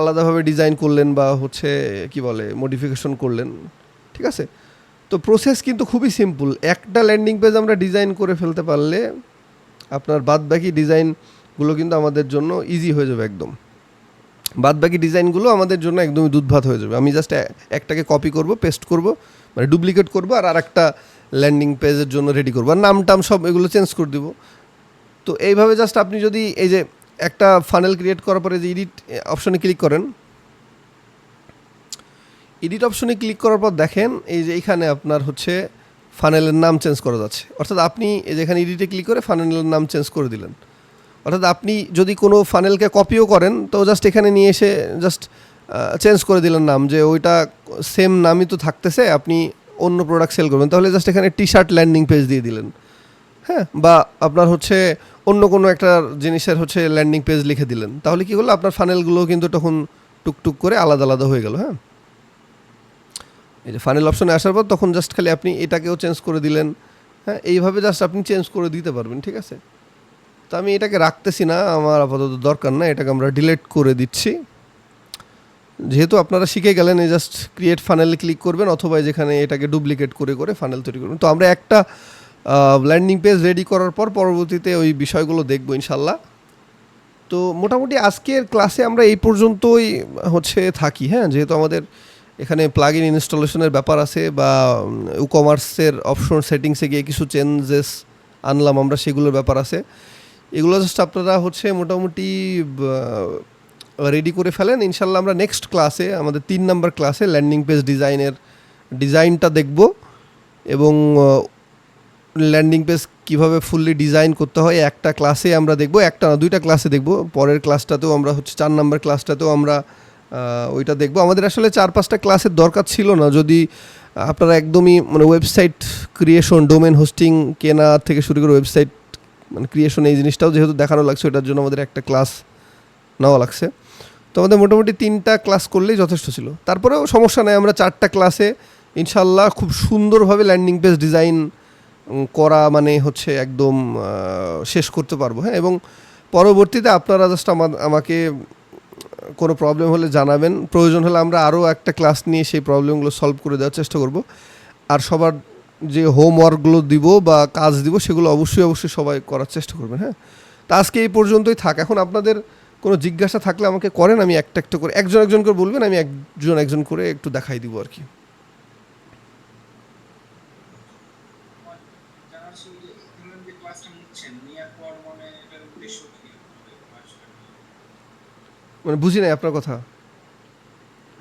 আলাদাভাবে ডিজাইন করলেন বা হচ্ছে কি বলে মডিফিকেশন করলেন, ঠিক আছে? তো প্রসেস কিন্তু খুবই সিম্পল। একটা ল্যান্ডিং পেজ আমরা ডিজাইন করে ফেলতে পারলে আপনার বাদ বাকি ডিজাইনগুলো কিন্তু আমাদের জন্য ইজি হয়ে যাবে একদম। বাদ বাকি ডিজাইনগুলো আমাদের জন্য একদমই দুধভাত হয়ে যাবে। আমি জাস্ট একটাকে কপি করব, পেস্ট করব, মানে ডুপ্লিকেট করব, আর একটা ল্যান্ডিং পেজের জন্য রেডি করবো, আর নাম টাম সব এগুলো চেঞ্জ করে দেবো। তো এইভাবে জাস্ট আপনি যদি এই যে একটা ফানেল ক্রিয়েট করার পরে যে এডিট অপশনে ক্লিক করেন, এডিট অপশনে ক্লিক করার পর দেখেন এই যে এখানে আপনার হচ্ছে ফানেলের নাম চেঞ্জ করা যাচ্ছে, অর্থাৎ আপনি এই যে এখানে এডিটে ক্লিক করে ফানেলের নাম চেঞ্জ করে দিলেন। অর্থাৎ আপনি যদি কোনো ফানেলকে কপিও করেন তো জাস্ট এখানে নিয়ে এসে জাস্ট চেঞ্জ করে দিলেন নাম, যে ওইটা সেম নামই তো থাকতেছে, আপনি অন্য প্রোডাক্ট সেল করবেন, তাহলে জাস্ট এখানে টি শার্ট ল্যান্ডিং পেজ দিয়ে দিলেন, হ্যাঁ, বা আপনার হচ্ছে অন্য কোনো একটা জিনিসের হচ্ছে ল্যান্ডিং পেজ লিখে দিলেন, তাহলে কী করলো আপনার ফানেলগুলো কিন্তু তখন টুকটুক করে আলাদা আলাদা হয়ে গেল। হ্যাঁ, এই যে ফানেল অপশনে আসার পর তখন জাস্ট খালি আপনি এটাকেও চেঞ্জ করে দিলেন। হ্যাঁ, এইভাবে জাস্ট আপনি চেঞ্জ করে দিতে পারবেন, ঠিক আছে? তো আমি এটাকে রাখতেছি না, আমার আপাতত দরকার না, এটাকে আমরা ডিলিট করে দিচ্ছি। যেহেতু আপনারা শিখে গেলেন, এই জাস্ট ক্রিয়েট ফানেলে ক্লিক করবেন অথবা যেখানে এটাকে ডুপ্লিকেট করে করে ফানেল তৈরি করবেন। তো আমরা একটা ল্যান্ডিং পেজ রেডি করার পর পরবর্তীতে ওই বিষয়গুলো দেখবো ইনশাল্লাহ। তো মোটামুটি আজকের ক্লাসে আমরা এই পর্যন্তই হচ্ছে থাকি। হ্যাঁ, যেহেতু আমাদের এখানে প্লাগ ইন ইনস্টলেশনের ব্যাপার আছে বা কমার্সের অপশন সেটিংসে গিয়ে কিছু চেঞ্জেস আনলাম আমরা, সেগুলোর ব্যাপার আছে। এগুলো জাস্ট আপনারা হচ্ছে মোটামুটি রেডি করে ফেলেন। ইনশাল্লাহ আমরা নেক্সট ক্লাসে, আমাদের 3 নম্বর ক্লাসে ল্যান্ডিং পেজ ডিজাইনটা দেখব এবং ল্যান্ডিং পেজ কীভাবে ফুললি ডিজাইন করতে হয় একটা ক্লাসে আমরা দেখব, একটা না 2টা ক্লাসে দেখব। পরের ক্লাসটাতেও আমরা হচ্ছে 4 নম্বর ক্লাসটাতেও আমরা ওইটা দেখব। আমাদের আসলে 4-5টা ক্লাসের দরকার ছিল না, যদি আপনারা একদমই মানে ওয়েবসাইট ক্রিয়েশন, ডোমেন হোস্টিং কেনা থেকে শুরু করে ওয়েবসাইট মানে ক্রিয়েশন, এই জিনিসটাও যেহেতু দেখানো লাগছে, ওটার জন্য আমাদের একটা ক্লাস নেওয়া লাগছে। তো আমাদের মোটামুটি 3টা ক্লাস করলেই যথেষ্ট ছিল। তারপরেও সমস্যা নেই, আমরা 4টা ক্লাসে ইনশাল্লাহ খুব সুন্দরভাবে ল্যান্ডিং পেজ ডিজাইন করা মানে হচ্ছে একদম শেষ করতে পারবো। হ্যাঁ, এবং পরবর্তীতে আপনারা জাস্ট আমাকে কোনো প্রবলেম হলে জানাবেন, প্রয়োজন হলে আমরা আরও একটা ক্লাস নিয়ে সেই প্রবলেমগুলো সলভ করে দেওয়ার চেষ্টা করব। আর সবার যে হোমওয়ার্কগুলো দিব বা কাজ দিব সেগুলো অবশ্যই সবাই করার চেষ্টা করবেন। হ্যাঁ, তা আজকে এই পর্যন্তই থাক। এখন আপনাদের কোনো জিজ্ঞাসা থাকলে আমাকে করেন, আমি একটা একটা করে একজন একজন করে বলবেন, আমি একজন একজন করে একটু দেখাই দিব আর কি। যারা আসলে যে ধরুন যে ক্লাসটা নিচ্ছেন নেওয়ার পর মানে এটার উদ্দেশ্য কি মানে বুঝি নাই আপনার কথা।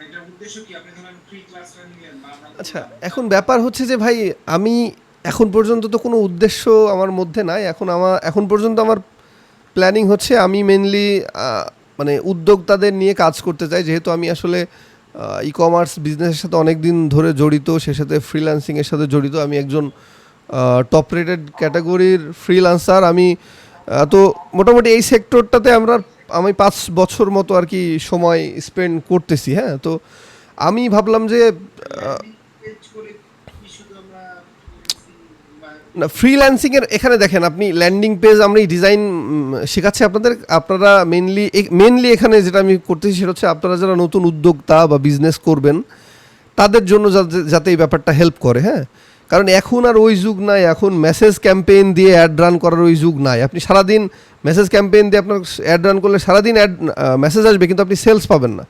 এটার উদ্দেশ্য কি আপনি ধরেন ফ্রি ক্লাসটা নিলেন বা আমরা আচ্ছা, এখন ব্যাপার হচ্ছে যে ভাই আমি এখন পর্যন্ত তো কোনো উদ্দেশ্য আমার মধ্যে নাই। এখন পর্যন্ত আমার প্ল্যানিং হচ্ছে আমি মেনলি মানে উদ্যোক্তাদের নিয়ে কাজ করতে চাই, যেহেতু আমি আসলে ই কমার্স বিজনেসের সাথে অনেক দিন ধরে জড়িত, সে সাথে ফ্রিল্যান্সিংয়ের সাথে জড়িত। আমি একজন টপ রেটেড ক্যাটাগরির ফ্রিল্যান্সার। আমি তো মোটামুটি এই সেক্টরটাতে আমি 5 বছর মতো আর কি সময় স্পেন্ড করতেছি। হ্যাঁ, তো আমি ভাবলাম যে পেজ করে কি শুধু আমরা না, ফ্রিল্যান্সিংয়ের এখানে দেখেন আপনি ল্যান্ডিং পেজ আমরা এই ডিজাইন শেখাচ্ছি আপনারা মেনলি এখানে যেটা আমি করতেছি সেটা হচ্ছে আপনারা যারা নতুন উদ্যোক্তা বা বিজনেস করবেন তাদের জন্য যাতে এই ব্যাপারটা হেল্প করে। হ্যাঁ, কারণ এখন আর ওই যুগ নাই, এখন মেসেজ ক্যাম্পেইন দিয়ে অ্যাড রান করার ওই যুগ নাই। আপনি সারাদিন মেসেজ ক্যাম্পেইন দিয়ে আপনার অ্যাড রান করলে সারাদিন মেসেজ আসবে, কিন্তু আপনি সেলস পাবেন না।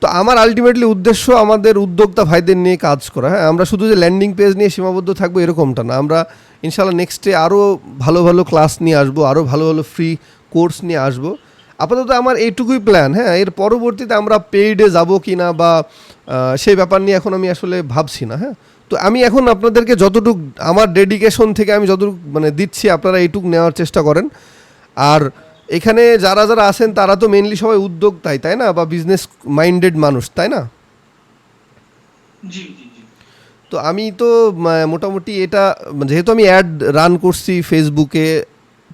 তো আমার আলটিমেটলি উদ্দেশ্য আমাদের উদ্যোক্তা ভাইদের নিয়ে কাজ করা। হ্যাঁ, আমরা শুধু যে ল্যান্ডিং পেজ নিয়ে সীমাবদ্ধ থাকবো এরকমটা না। আমরা ইনশাল্লাহ নেক্সটে আরও ভালো ভালো ক্লাস নিয়ে আসবো, আরও ভালো ভালো ফ্রি কোর্স নিয়ে আসবো। আপাতত আমার এইটুকুই প্ল্যান। হ্যাঁ, এর পরবর্তীতে আমরা পেইডে যাব কি না বা সেই ব্যাপার নিয়ে এখন আমি আসলে ভাবছি না। হ্যাঁ, তো আমি এখন আপনাদেরকে যতটুক আমার ডেডিকেশন থেকে আমি যতটুকু মানে দিচ্ছি আপনারা এইটুক নেওয়ার চেষ্টা করেন। আর এখানে যারা যারা আছেন তারা তো মেনলি সবাই উদ্যোক্তাই, তাই না, বা বিজনেস মাইন্ডেড মানুষ, তাই না? জি জি জি। তো আমি তো মোটামুটি এটা যেহেতু আমি অ্যাড রান করছি ফেসবুকে,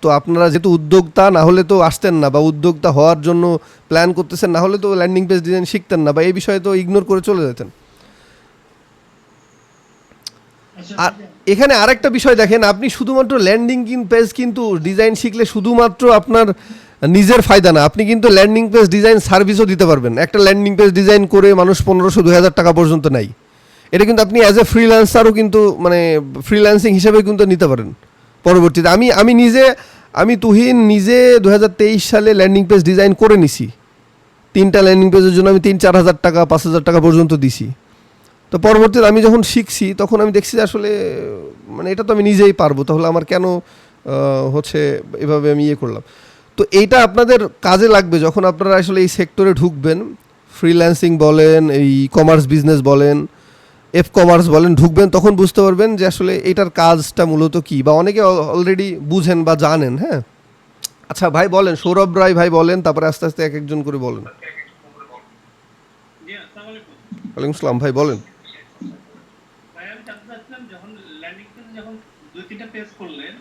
তো আপনারা যেহেতু উদ্যোক্তা না হলে তো আসতেন না, বা উদ্যোক্তা হওয়ার জন্য প্ল্যান করতেছেন না হলে তো ল্যান্ডিং পেজ ডিজাইন শিখতেন না, বা এই বিষয়ে তো ইগনোর করে চলে যেতেন। আচ্ছা আর এখানে আরেকটা বিষয় দেখেন, আপনি শুধুমাত্র ল্যান্ডিং পেজ কিন্তু ডিজাইন শিখলে শুধুমাত্র আপনার নিজের ফায়দা না, আপনি কিন্তু ল্যান্ডিং পেজ ডিজাইন সার্ভিসও দিতে পারবেন। একটা ল্যান্ডিং পেজ ডিজাইন করে মানুষ 1500-2000 টাকা পর্যন্ত নেয়। এটা কিন্তু আপনি অ্যাজ এ ফ্রিল্যান্সারও কিন্তু মানে ফ্রিল্যান্সিং হিসেবে কিন্তু নিতে পারেন পরবর্তীতে। আমি তুহিন নিজে 2023 সালে ল্যান্ডিং পেজ ডিজাইন করে নিছি। 3টা ল্যান্ডিং পেজের জন্য আমি 3-4 হাজার টাকা 5,000 টাকা পর্যন্ত দিছি। তো পরবর্তীতে আমি যখন শিখছি তখন আমি দেখছি যে আসলে মানে এটা তো আমি নিজেই পারবো, তাহলে আমার কেন হচ্ছে এভাবে আমি করলাম। তো এইটা আপনাদের কাজে লাগবে যখন আপনারা আসলে এই সেক্টরে ঢুকবেন। ফ্রিল্যান্সিং বলেন, এই কমার্স বিজনেস বলেন, এফ কমার্স বলেন, ঢুকবেন তখন বুঝতে পারবেন যে আসলে এটার কাজটা মূলত কী, বা অনেকে অলরেডি বুঝেন বা জানেন। হ্যাঁ, আচ্ছা ভাই বলেন, সৌরভ রায় ভাই বলেন, তারপরে আস্তে আস্তে এক একজন করে বলেন। জি আসসালামু আলাইকুম। ওয়ালাইকুম আসসালাম ভাই, বলেন। ভাই আমি জানতে চাচ্ছিলাম যখন ল্যান্ডিং পেজ যখন 2-3টা পেজ করলেন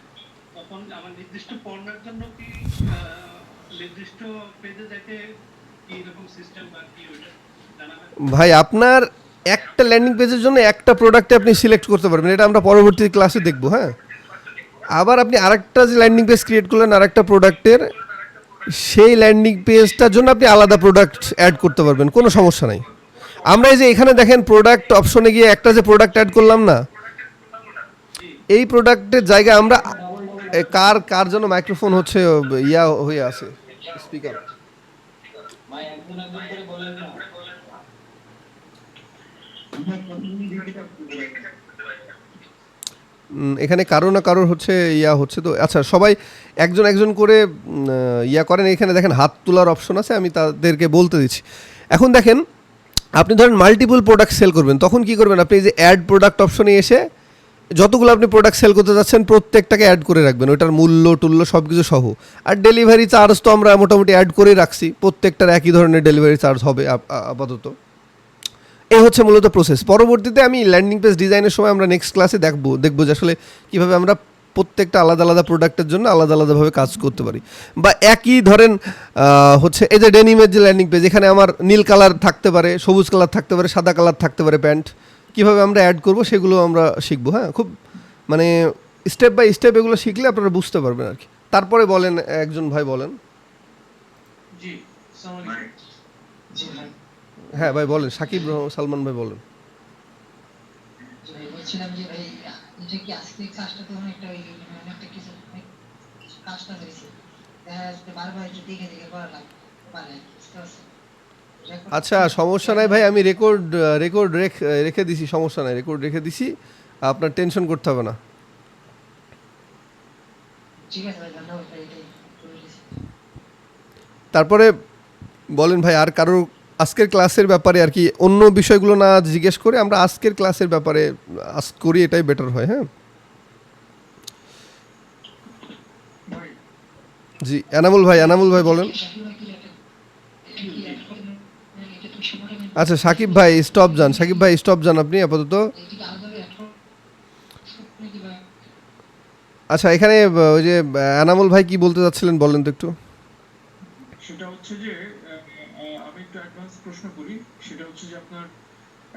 তখন আমার নির্দিষ্ট পণ্যের জন্য কি নির্দিষ্ট পেজে যাইতে কি রকম সিস্টেম বা কি ওইটা জানাবেন? ভাই আপনার একটা ল্যান্ডিং পেজের জন্য একটা প্রোডাক্টে আপনি সিলেক্ট করতে পারবেন, এটা আমরা পরবর্তী ক্লাসে দেখবো। হ্যাঁ, আবার আপনি আরেকটা যে ল্যান্ডিং পেজ ক্রিয়েট করলেন আরেকটা প্রোডাক্টের, সেই ল্যান্ডিং পেজটার জন্য আপনি আলাদা প্রোডাক্ট অ্যাড করতে পারবেন, কোনো সমস্যা নাই। আমরা এই যে এখানে দেখেন প্রোডাক্ট অপশনে গিয়ে একটা যে প্রোডাক্ট অ্যাড করলাম না, এই প্রোডাক্টের জায়গায় আমরা কার জন্য মাইক্রোফোন হচ্ছে ইয়া হয়ে আছে স্পিকার। ভাই একজন একজন করে বলেন না। এখানে কারো না কারোর হচ্ছে ইয়া হচ্ছে, তো আচ্ছা সবাই একজন একজন করে ইয়া করেন। এখানে দেখেন হাত তোলার অপশন আছে, আমি তাদেরকে বলতে দিচ্ছি। এখন দেখেন আপনি ধরেন মাল্টিপল প্রোডাক্ট সেল করবেন, তখন কি করবেন, আপনি এই যে অ্যাড প্রোডাক্ট অপশনে এসে যতগুলো আপনি প্রোডাক্ট সেল করতে যাচ্ছেন প্রত্যেকটাকে অ্যাড করে রাখবেন, ওইটার মূল্য টুল্য সব কিছু সহ। আর ডেলিভারি চার্জ তো আমরা মোটামুটি অ্যাড করেই রাখছি, প্রত্যেকটার একই ধরনের ডেলিভারি চার্জ হবে আপাতত। এই হচ্ছে মূলত প্রসেস। পরবর্তীতে আমি ল্যান্ডিং পেজ ডিজাইনের সময় আমরা নেক্সট ক্লাসে দেখবো যে আসলে কীভাবে আমরা প্রত্যেকটা আলাদা আলাদা প্রোডাক্টের জন্য আলাদা আলাদাভাবে কাজ করতে পারি। বা একই ধরেন হচ্ছে এই যে ডেনিমের যে ল্যান্ডিং পেজ, এখানে আমার নীল কালার থাকতে পারে, সবুজ কালার থাকতে পারে, সাদা কালার থাকতে পারে প্যান্ট, কীভাবে আমরা অ্যাড করব সেগুলো আমরা শিখবো। হ্যাঁ, খুব মানে স্টেপ বাই স্টেপ এগুলো শিখলে আপনারা বুঝতে পারবেন আর কি। তারপরে বলেন, একজন ভাই বলেন। জি আসসালামু আলাইকুম। জি ভাই। হ্যাঁ ভাই বলেন, সাকিব সালমান ভাই বলেন। বলছিলাম যে ভাই এটা কি আজকে কাজটা তো অনেকটা অনেকটা কিছু কাজটা হয়েছে দেখা যাচ্ছে বারবার যে দেখে দেখে করা লাগে মানে বুঝতে পারছেন? Record আচ্ছা সমস্যা নাই ভাই, আমি রেকর্ড রেখে দিছি, সমস্যা নাই, রেকর্ড রেখে দিছি, আপনার টেনশন করতে হবে না। ঠিক আছে ভাই, ধন্যবাদ ভাই, এটাই করে দিয়েছি। তারপরে বলেন ভাই, আর কারো আজকের ক্লাসের ব্যাপারে আর কি অন্য বিষয়গুলো না জিজ্ঞেস করে আমরা আজকের ক্লাসের ব্যাপারে আস্ক করি, এটাই বেটার হয়। হ্যাঁ ভাই জি, এনামুল ভাই বলেন। শাকিব ভাই কি এটা কি অ্যাড করবেন? এটা তো সময় নেই। আচ্ছা সাকিব ভাই স্টপ যান আপনি আপাতত। এটা কি আলাদাভাবে অ্যাড করবেন নাকি ভাই? আচ্ছা এখানে ওই যে এনামুল ভাই কি বলতে চাচ্ছিলেন বলেন তো একটু। সেটা হচ্ছে যে আমি একটু অ্যাডভান্স প্রশ্ন করি। সেটা হচ্ছে যে আপনার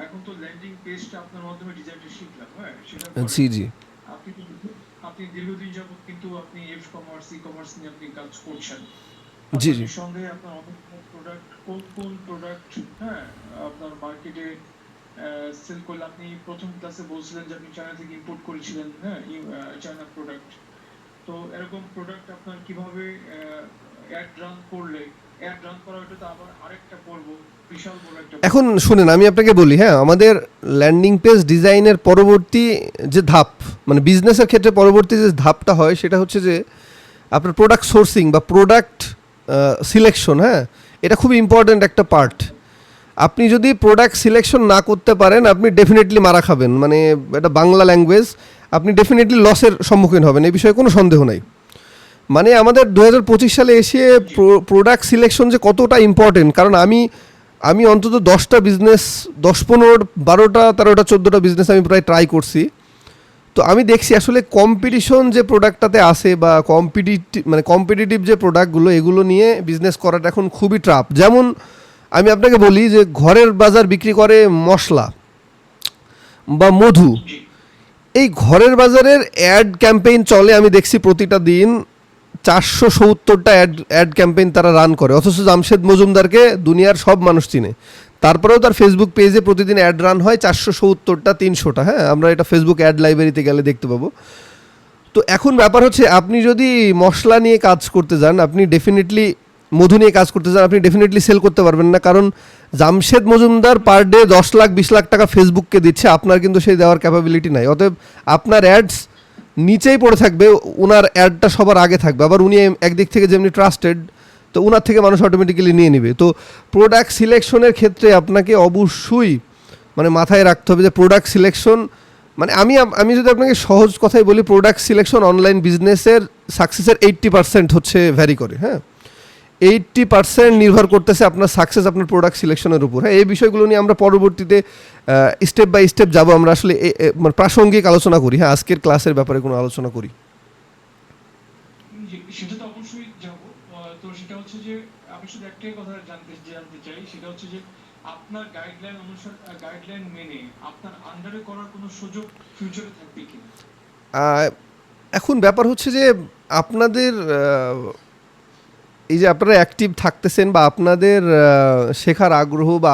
এখন তো ল্যান্ডিং পেজটা আপনার মাধ্যমে ডিজাইনটা শিখলাম, হ্যাঁ, সেটা জি আপনি আপনি দীর্ঘদিন যাবত কিন্তু আপনি ই কমার্স নিয়ে আপনি কাজ করছেন। জি নিঃসন্দেহে আপনার অনেক প্রোডাক্ট, কোন প্রোডাক্ট, হ্যাঁ, আপনার মার্কেটে সেল করলে আপনি প্রথম ক্লাসে বলছিলেন যে আপনি চায়না থেকে ইম্পোর্ট করেছিলেন, হ্যাঁ, চায়না প্রোডাক্ট। তো এরকম প্রোডাক্ট আপনার কিভাবে অ্যাড রান করলে, অ্যাড রান করা ওটা তো আবার আরেকটা পর্ব, বিশাল বড় একটা এখন শুনেন আমি আপনাকে বলি, হ্যাঁ আমাদের ল্যান্ডিং পেজ ডিজাইনের পরবর্তী যে ধাপ, মানে বিজনেসের ক্ষেত্রে পরবর্তী যে ধাপটা হয় সেটা হচ্ছে যে আপনার প্রোডাক্ট সোর্সিং বা প্রোডাক্ট সিলেকশন। হ্যাঁ এটা খুব ইম্পর্ট্যান্ট একটা পার্ট। আপনি যদি প্রোডাক্ট সিলেকশন না করতে পারেন আপনি ডেফিনেটলি মারা খাবেন, মানে এটা বাংলা ল্যাঙ্গুয়েজ, আপনি ডেফিনেটলি লসের সম্মুখীন হবেন, এই বিষয়ে কোনো সন্দেহ নাই। মানে আমাদের 2025 সালে এসে প্রোডাক্ট সিলেকশন যে কতটা ইম্পর্টেন্ট, কারণ আমি অন্তত 10টা বিজনেস, 10, 15, 12টা, 13টা, 14টা বিজনেস আমি প্রায় ট্রাই করছি। তো আমি দেখছি আসলে কম্পিটিশন যে প্রোডাক্টটাতে আসে বা কম্পিটিটিভ যে প্রোডাক্টগুলো এগুলো নিয়ে বিজনেস করাটা এখন খুবই টাফ। যেমন আমি আপনাকে বলি যে ঘরের বাজার বিক্রি করে মশলা বা মধু, এই ঘরের বাজারের অ্যাড ক্যাম্পেইন চলে, আমি দেখছি প্রতিটা দিন 470টা অ্যাড ক্যাম্পেইন তারা রান করে, অথচ জামশেদ মজুমদারকে দুনিয়ার সব মানুষ চিনে, তারপরেও তার ফেসবুক পেজে প্রতিদিন অ্যাড রান হয় 470টা, 300টা। হ্যাঁ আমরা এটা ফেসবুক অ্যাড লাইব্রেরিতে গেলে দেখতে পাবো। তো এখন ব্যাপার হচ্ছে আপনি যদি মশলা নিয়ে কাজ করতে যান, আপনি ডেফিনেটলি মধু নিয়ে কাজ করতে যান, আপনি ডেফিনেটলি সেল করতে পারবেন না, কারণ জামশেদ মজুমদার পার ডে 10 লাখ 20 লাখ টাকা ফেসবুককে দিচ্ছে, আপনার কিন্তু সেই দেওয়ার ক্যাপাবিলিটি নাই। অতএব আপনার অ্যাডস নিচেই পড়ে থাকবে, ওনার অ্যাডটা সবার আগে থাকবে, আবার উনি একদিক থেকে যেমনি ট্রাস্টেড, তো ওনার থেকে মানুষ অটোমেটিক্যালি নিয়ে নেবে। তো প্রোডাক্ট সিলেকশনের ক্ষেত্রে আপনাকে অবশ্যই মানে মাথায় রাখতে হবে যে প্রোডাক্ট সিলেকশন, মানে আমি যদি আপনাকে সহজ কথাই বলি, প্রোডাক্ট সিলেকশন অনলাইন বিজনেসের সাকসেসের 80% হচ্ছে ভ্যারি করে। হ্যাঁ 80% নির্ভর করতেছে আপনার সাকসেস আপনার প্রোডাক্ট সিলেকশনের উপর। হ্যাঁ এই বিষয়গুলো নিয়ে আমরা পরবর্তীতে স্টেপ বাই স্টেপ যাবো, আমরা আসলে মানে প্রাসঙ্গিক আলোচনা করি। হ্যাঁ আজকের ক্লাসের ব্যাপারে কোনো আলোচনা করি। সেটা তো অবশ্যই যাব। তো সেটা হচ্ছে যে আমি শুধু একটাই কথা জানতে চাই, সেটা হচ্ছে যে আপনার গাইডলাইন মেনে আপনার আন্ডারে করার কোনো সুযোগ ফিউচারে থাকবে কি? এখন ব্যাপার হচ্ছে যে আপনাদের এই যে আপনারা অ্যাক্টিভ থাকতেছেন বা আপনাদের শেখার আগ্রহ বা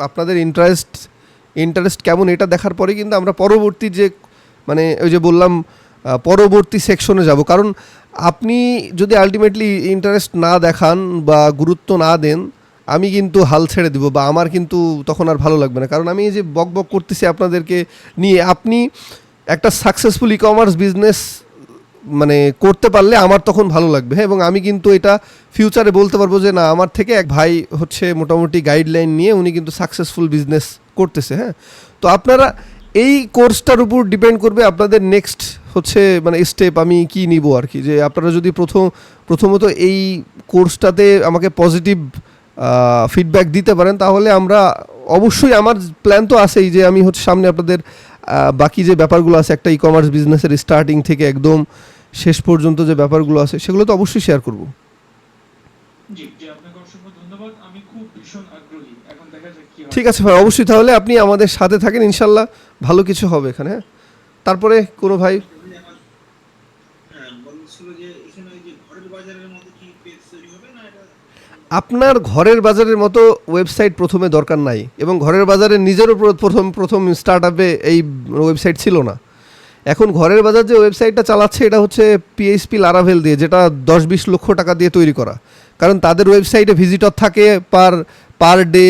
আপনাদের ইন্টারেস্ট কেমন, এটা দেখার পরে কিন্তু আমরা পরবর্তী যে মানে ওই যে বললাম পরবর্তী সেকশনে যাব। কারণ আপনি যদি আলটিমেটলি ইন্টারেস্ট না দেখান বা গুরুত্ব না দেন, আমি কিন্তু হাল ছেড়ে দিব বা আমার কিন্তু তখন আর ভালো লাগবে না। কারণ আমি এই যে বক করতেছি আপনাদেরকে নিয়ে, আপনি একটা সাকসেসফুল ই কমার্স বিজনেস মানে করতে পারলে আমার তখন ভালো লাগবে। হ্যাঁ এবং আমি কিন্তু এটা ফিউচারে বলতে পারবো যে না, আমার থেকে এক ভাই হচ্ছে মোটামুটি গাইডলাইন নিয়ে উনি কিন্তু সাকসেসফুল বিজনেস করতেছে। হ্যাঁ তো আপনারা এই কোর্সটার উপর ডিপেন্ড করবে আপনাদের নেক্সট হচ্ছে মানে স্টেপ আমি কি নিব আর কি, যে আপনারা যদি প্রথমত এই কোর্সটাতে আমাকে পজিটিভ ফিডব্যাক দিতে পারেন, তাহলে আমরা অবশ্যই, আমার প্ল্যান তো আছেই যে আমি হচ্ছে সামনে আপনাদের বাকি যে ব্যাপারগুলো আছে একটা ই কমার্স বিজনেসের স্টার্টিং থেকে একদম শেষ পর্যন্ত যে ব্যাপারগুলো আছে সেগুলো তো অবশ্যই শেয়ার করব। জি জি, আপনাকে অসংখ্য ধন্যবাদ। আমি খুব ভীষণ আগ্রহী, এখন দেখা যাক কি হয়। ঠিক আছে ভাই, অবশ্যই তাহলে আপনি আমাদের সাথে থাকেন, ইনশাল্লাহ ভালো কিছু হবে এখানে। হ্যাঁ তারপরে কোনো ভাই বলছিল যে এখানে ওই যে ঘরের বাজারের মতো কি পেজ তৈরি হবে না এটা? আপনার ঘরের বাজারের মতো ওয়েবসাইট প্রথমে দরকার নাই, এবং ঘরের বাজারের নিজেরও প্রথম স্টার্ট আপে এই ওয়েবসাইট ছিল না। এখন ঘরের বাজার যে ওয়েবসাইটটা চালাচ্ছে এটা হচ্ছে PHP লারাভেল দিয়ে, যেটা 10-20 লক্ষ টাকা দিয়ে তৈরি করা। কারণ তাদের ওয়েবসাইটে ভিজিটর থাকে পার ডে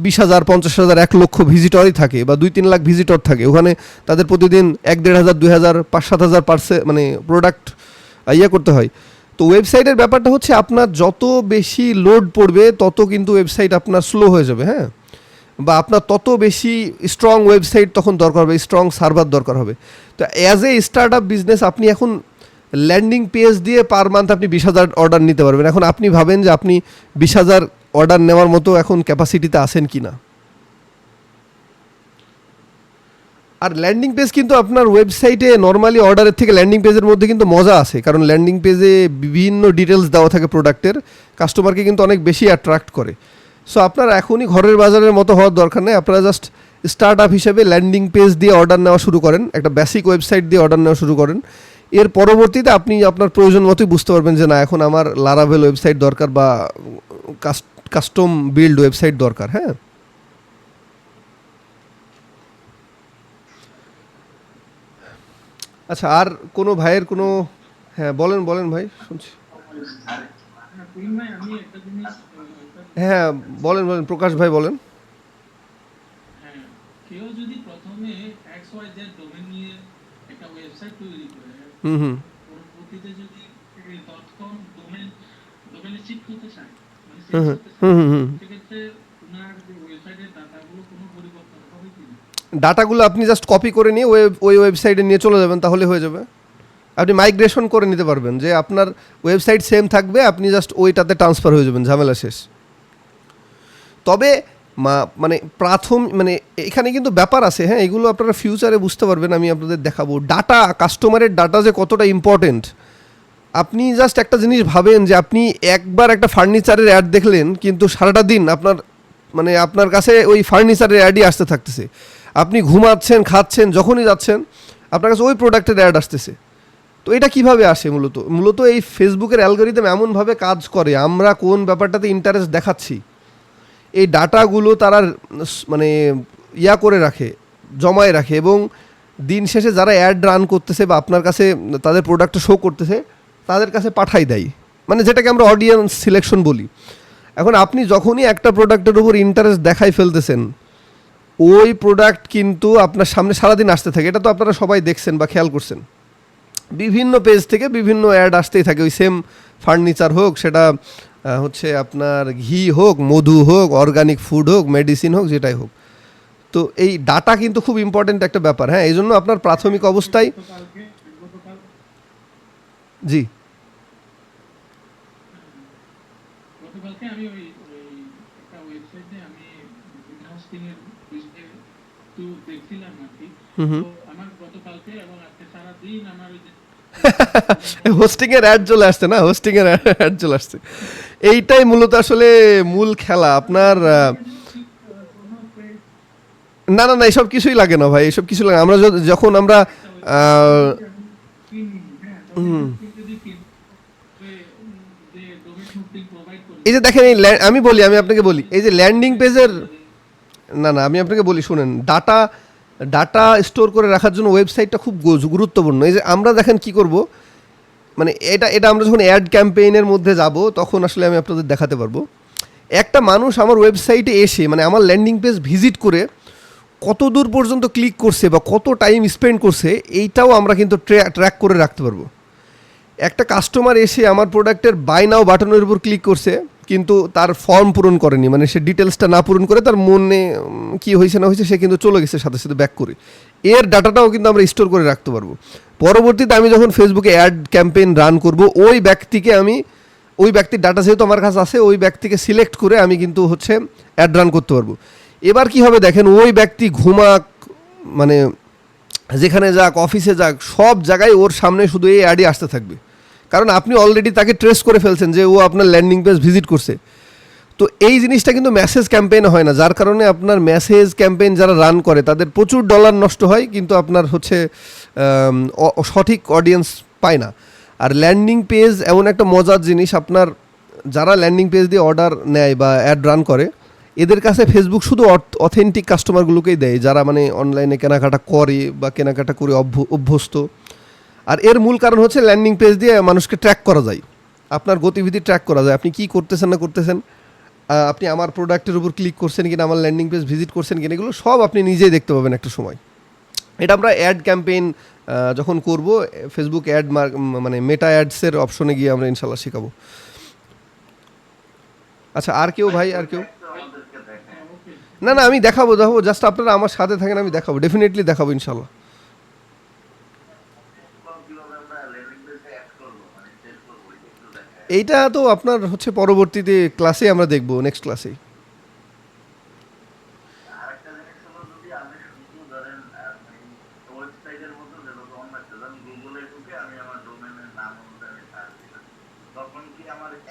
20,000, 50,000, 1 লক্ষ ভিজিটরই থাকে, বা 2-3 লাখ ভিজিটর থাকে ওখানে। তাদের প্রতিদিন 1,500, 2,000, 5-7,000 মানে প্রোডাক্ট করতে হয়। তো ওয়েবসাইটের ব্যাপারটা হচ্ছে আপনার যত বেশি লোড পড়বে তত কিন্তু ওয়েবসাইট আপনার স্লো হয়ে যাবে, হ্যাঁ, বা আপনার তত বেশি স্ট্রং ওয়েবসাইট তখন দরকার হবে, স্ট্রং সার্ভার দরকার হবে। তো as a start up business আপনি এখন ল্যান্ডিং পেজ দিয়ে পার মান্থ আপনি 20,000 অর্ডার নিতে পারবেন। এখন আপনি ভাবেন যে আপনি 20,000 অর্ডার নেওয়ার মতো এখন ক্যাপাসিটিতে আছেন কি না। আর ল্যান্ডিং পেজ কিন্তু আপনার ওয়েবসাইটে নর্মালি অর্ডারের থেকে ল্যান্ডিং পেজের মধ্যে কিন্তু মজা আছে, কারণ ল্যান্ডিং পেজে বিভিন্ন ডিটেলস দেওয়া থাকে প্রোডাক্টের, কাস্টমারকে কিন্তু অনেক বেশি অ্যাট্রাক্ট করে। সো আপনার এখনই ঘরের বাজারের মতো হওয়ার দরকার নেই, আপনারা জাস্ট স্টার্ট আপ হিসেবে ল্যান্ডিং পেজ দিয়ে অর্ডার নেওয়া শুরু করেন, একটা বেসিক ওয়েবসাইট দিয়ে অর্ডার নেওয়া শুরু করেন। এর পরবর্তীতে আপনি আপনার প্রয়োজন মতোই বুঝতে পারবেন যে না, এখন আমার লারাভেল ওয়েবসাইট দরকার বা কাস্টম বিল্ড ওয়েবসাইট দরকার। হ্যাঁ, আচ্ছা, আর কোনো ভাইয়ের কোনো, হ্যাঁ বলেন ভাই, শুনছি। ভাই আমি একটা জিনিস হ্যাঁ বলেন প্রকাশ ভাই বলেন। হ্যাঁ, কেউ যদি প্রথমে XYZ ডোমেন নিয়ে একটা ওয়েবসাইট তৈরি করে, পরবর্তীতে যদি .com ডোমেনে শিফট হতে চায়, মানে সেক্ষেত্রে ওনার যে ওয়েবসাইটের ডাটাগুলো কোনো পরিবর্তন হবে কি না? ডাটাগুলো আপনি জাস্ট কপি করে নিয়ে ওই ওয়েবসাইটে নিয়ে চলে যাবেন, তাহলে হয়ে যাবে। আপনি মাইগ্রেশন করে নিতে পারবেন, যে আপনার ওয়েবসাইট সেম থাকবে, আপনি জাস্ট ওইটাতে ট্রান্সফার হয়ে যাবেন, ঝামেলা শেষ। তবে মানে মানে এখানে কিন্তু ব্যাপার আছে, হ্যাঁ, এগুলো আপনারা ফিউচারে বুঝতে পারবেন, আমি আপনাদের দেখাবো। ডাটা, কাস্টমারের ডাটা যে কতটা ইম্পর্টেন্ট। আপনি জাস্ট একটা জিনিস ভাবেন যে আপনি একবার একটা ফার্নিচারের অ্যাড দেখলেন, কিন্তু সারাটা দিন আপনার কাছে ওই ফার্নিচারের অ্যাডই আসতে থাকতেছে। আপনি ঘুমাচ্ছেন, খাচ্ছেন, যখনই যাচ্ছেন আপনার কাছে ওই প্রোডাক্টের অ্যাড আসতেছে। তো এটা কিভাবে আসে? মূলত এই ফেসবুকের অ্যালগরিদম এমনভাবে কাজ করে, আমরা কোন ব্যাপারটাতে ইন্টারেস্ট দেখাচ্ছি এই ডাটাগুলো তারা মানে করে রাখে, জমায় রাখে, এবং দিন শেষে যারা অ্যাড রান করতেছে বা আপনার কাছে তাদের প্রোডাক্টটা শো করতেছে তাদের কাছে পাঠাই দেয়, মানে যেটাকে আমরা অডিয়েন্স সিলেকশন বলি। এখন আপনি যখনই একটা প্রোডাক্টের উপর ইন্টারেস্ট দেখাই ফেলতেছেন, ওই প্রোডাক্ট কিন্তু আপনার সামনে সারাদিন আসতে থাকে। এটা তো আপনারা সবাই দেখছেন বা খেয়াল করছেন, বিভিন্ন পেজ থেকে বিভিন্ন অ্যাড আসতেই থাকে, ওই সেম ফার্নিচার হোক, সেটা হচ্ছে আপনার ঘি হোক, মধু হোক, অর্গানিক ফুড হোক, মেডিসিন হোক, যেটাই হোক। তো এই ডাটা কিন্তু খুব ইম্পর্টেন্ট একটা ব্যাপার, হ্যাঁ। এই জন্য আপনার প্রাথমিক অবস্থায়, জি, গতকালকে আমি ওই একটা ওয়েবসাইটে আমি হোস্টিং এর বিষয়ে একটু দেখছিলাম আর কি। তো আমার গতকালকে এবং আজকে সারা দিন আমার ওই যে হোস্টিং এর অ্যাড চলে আসছে, না, হোস্টিং এর অ্যাড চলে আসছে। এইটাই মূলত আসলে মূল খেলা আপনার। না এসব কিছুই লাগে না ভাই, এসব কিছু লাগে। আমরা যখন আমরা এই যে দেখেন, আমি আপনাকে বলি, এই যে ল্যান্ডিং পেজের, আমি আপনাকে বলি শুনেন, ডাটা স্টোর করে রাখার জন্য ওয়েবসাইটটা খুব গুরুত্বপূর্ণ। এই যে আমরা দেখেন কি করব, মানে এটা আমরা যখন অ্যাড ক্যাম্পেইনের মধ্যে যাব তখন আসলে আমি আপনাদের দেখাতে পারবো। একটা মানুষ আমার ওয়েবসাইটে এসে, মানে আমার ল্যান্ডিং পেজ ভিজিট করে কত দূর পর্যন্ত ক্লিক করছে বা কত টাইম স্পেন্ড করছে, এইটাও আমরা কিন্তু ট্র্যাক করে রাখতে পারবো। একটা কাস্টমার এসে আমার প্রোডাক্টের বাই নাও বাটনের উপর ক্লিক করছে, কিন্তু তার ফর্ম পূরণ করেনি, মানে সে ডিটেলসটা না পূরণ করে তার মনে কি হয়েছে না হয়েছে সে কিন্তু চলে গেছে সাথে সাথে ব্যাক করে, এর ডাটাটাও কিন্তু আমরা স্টোর করে রাখতে পারবো। পরবর্তীতে আমি যখন ফেসবুকে অ্যাড ক্যাম্পেইন রান করব, ওই ব্যক্তির ডাটা যেহেতু আমার কাছে আছে, ওই ব্যক্তিকে সিলেক্ট করে আমি কিন্তু অ্যাড রান করতে পারবো। এবার কি হবে দেখেন, ওই ব্যক্তি ঘুমাক, মানে যেখানে যাক, অফিসে যাক, সব জায়গায় ওর সামনে শুধু এই অ্যাডই আসতে থাকবে, কারণ আপনি অলরেডি তাকে ট্রেস করে ফেলছেন যে ও আপনার ল্যান্ডিং পেজ ভিজিট করছে। তো এই জিনিসটা কিন্তু মেসেজ ক্যাম্পেইনে হয় না, যার কারণে আপনার মেসেজ ক্যাম্পেইন যারা রান করে তাদের প্রচুর ডলার নষ্ট হয়, কিন্তু আপনার সঠিক অডিয়েন্স পায় না। আর ল্যান্ডিং পেজ এমন একটা মজার জিনিস, আপনার যারা ল্যান্ডিং পেজ দিয়ে অর্ডার নেয় বা অ্যাড রান করে, এদের কাছে ফেসবুক শুধু অথেন্টিক কাস্টমারগুলোকেই দেয়, যারা মানে অনলাইনে কেনাকাটা করে বা কেনাকাটা করে অভ্যস্ত। আর এর মূল কারণ হচ্ছে ল্যান্ডিং পেজ দিয়ে মানুষকে ট্র্যাক করা যায়। আপনার গতিবিধি ট্র্যাক করা যায়, আপনি কি করতেছেন না করতেছেন, আপনি আমার প্রোডাক্টের উপর ক্লিক করছেন কিনা, আমার ল্যান্ডিং পেজ ভিজিট করছেন কিনা, এগুলো সব আপনি নিজেই দেখতে পাবেন একটা সময়। এটা আমরা অ্যাড ক্যাম্পেইন যখন করব, ফেসবুক অ্যাড মানে মেটা অ্যাডসের অপশনে গিয়ে আমরা ইনশাল্লাহ শেখাবো। আচ্ছা, আর কেউ ভাই, আর কেউ? না না, আমি দেখাবো, জাস্ট আপনারা আমার সাথে থাকেন, আমি দেখাবো, ডেফিনেটলি দেখাবো ইনশাল্লাহ। এইটা তো আপনার হচ্ছে পরবর্তীতে ক্লাসে আমরা দেখবো, নেক্সট ক্লাসে। আরেকটা জিনিস হলো, যদি আমি শুধু ধরেন ওয়েবসাইটের মতো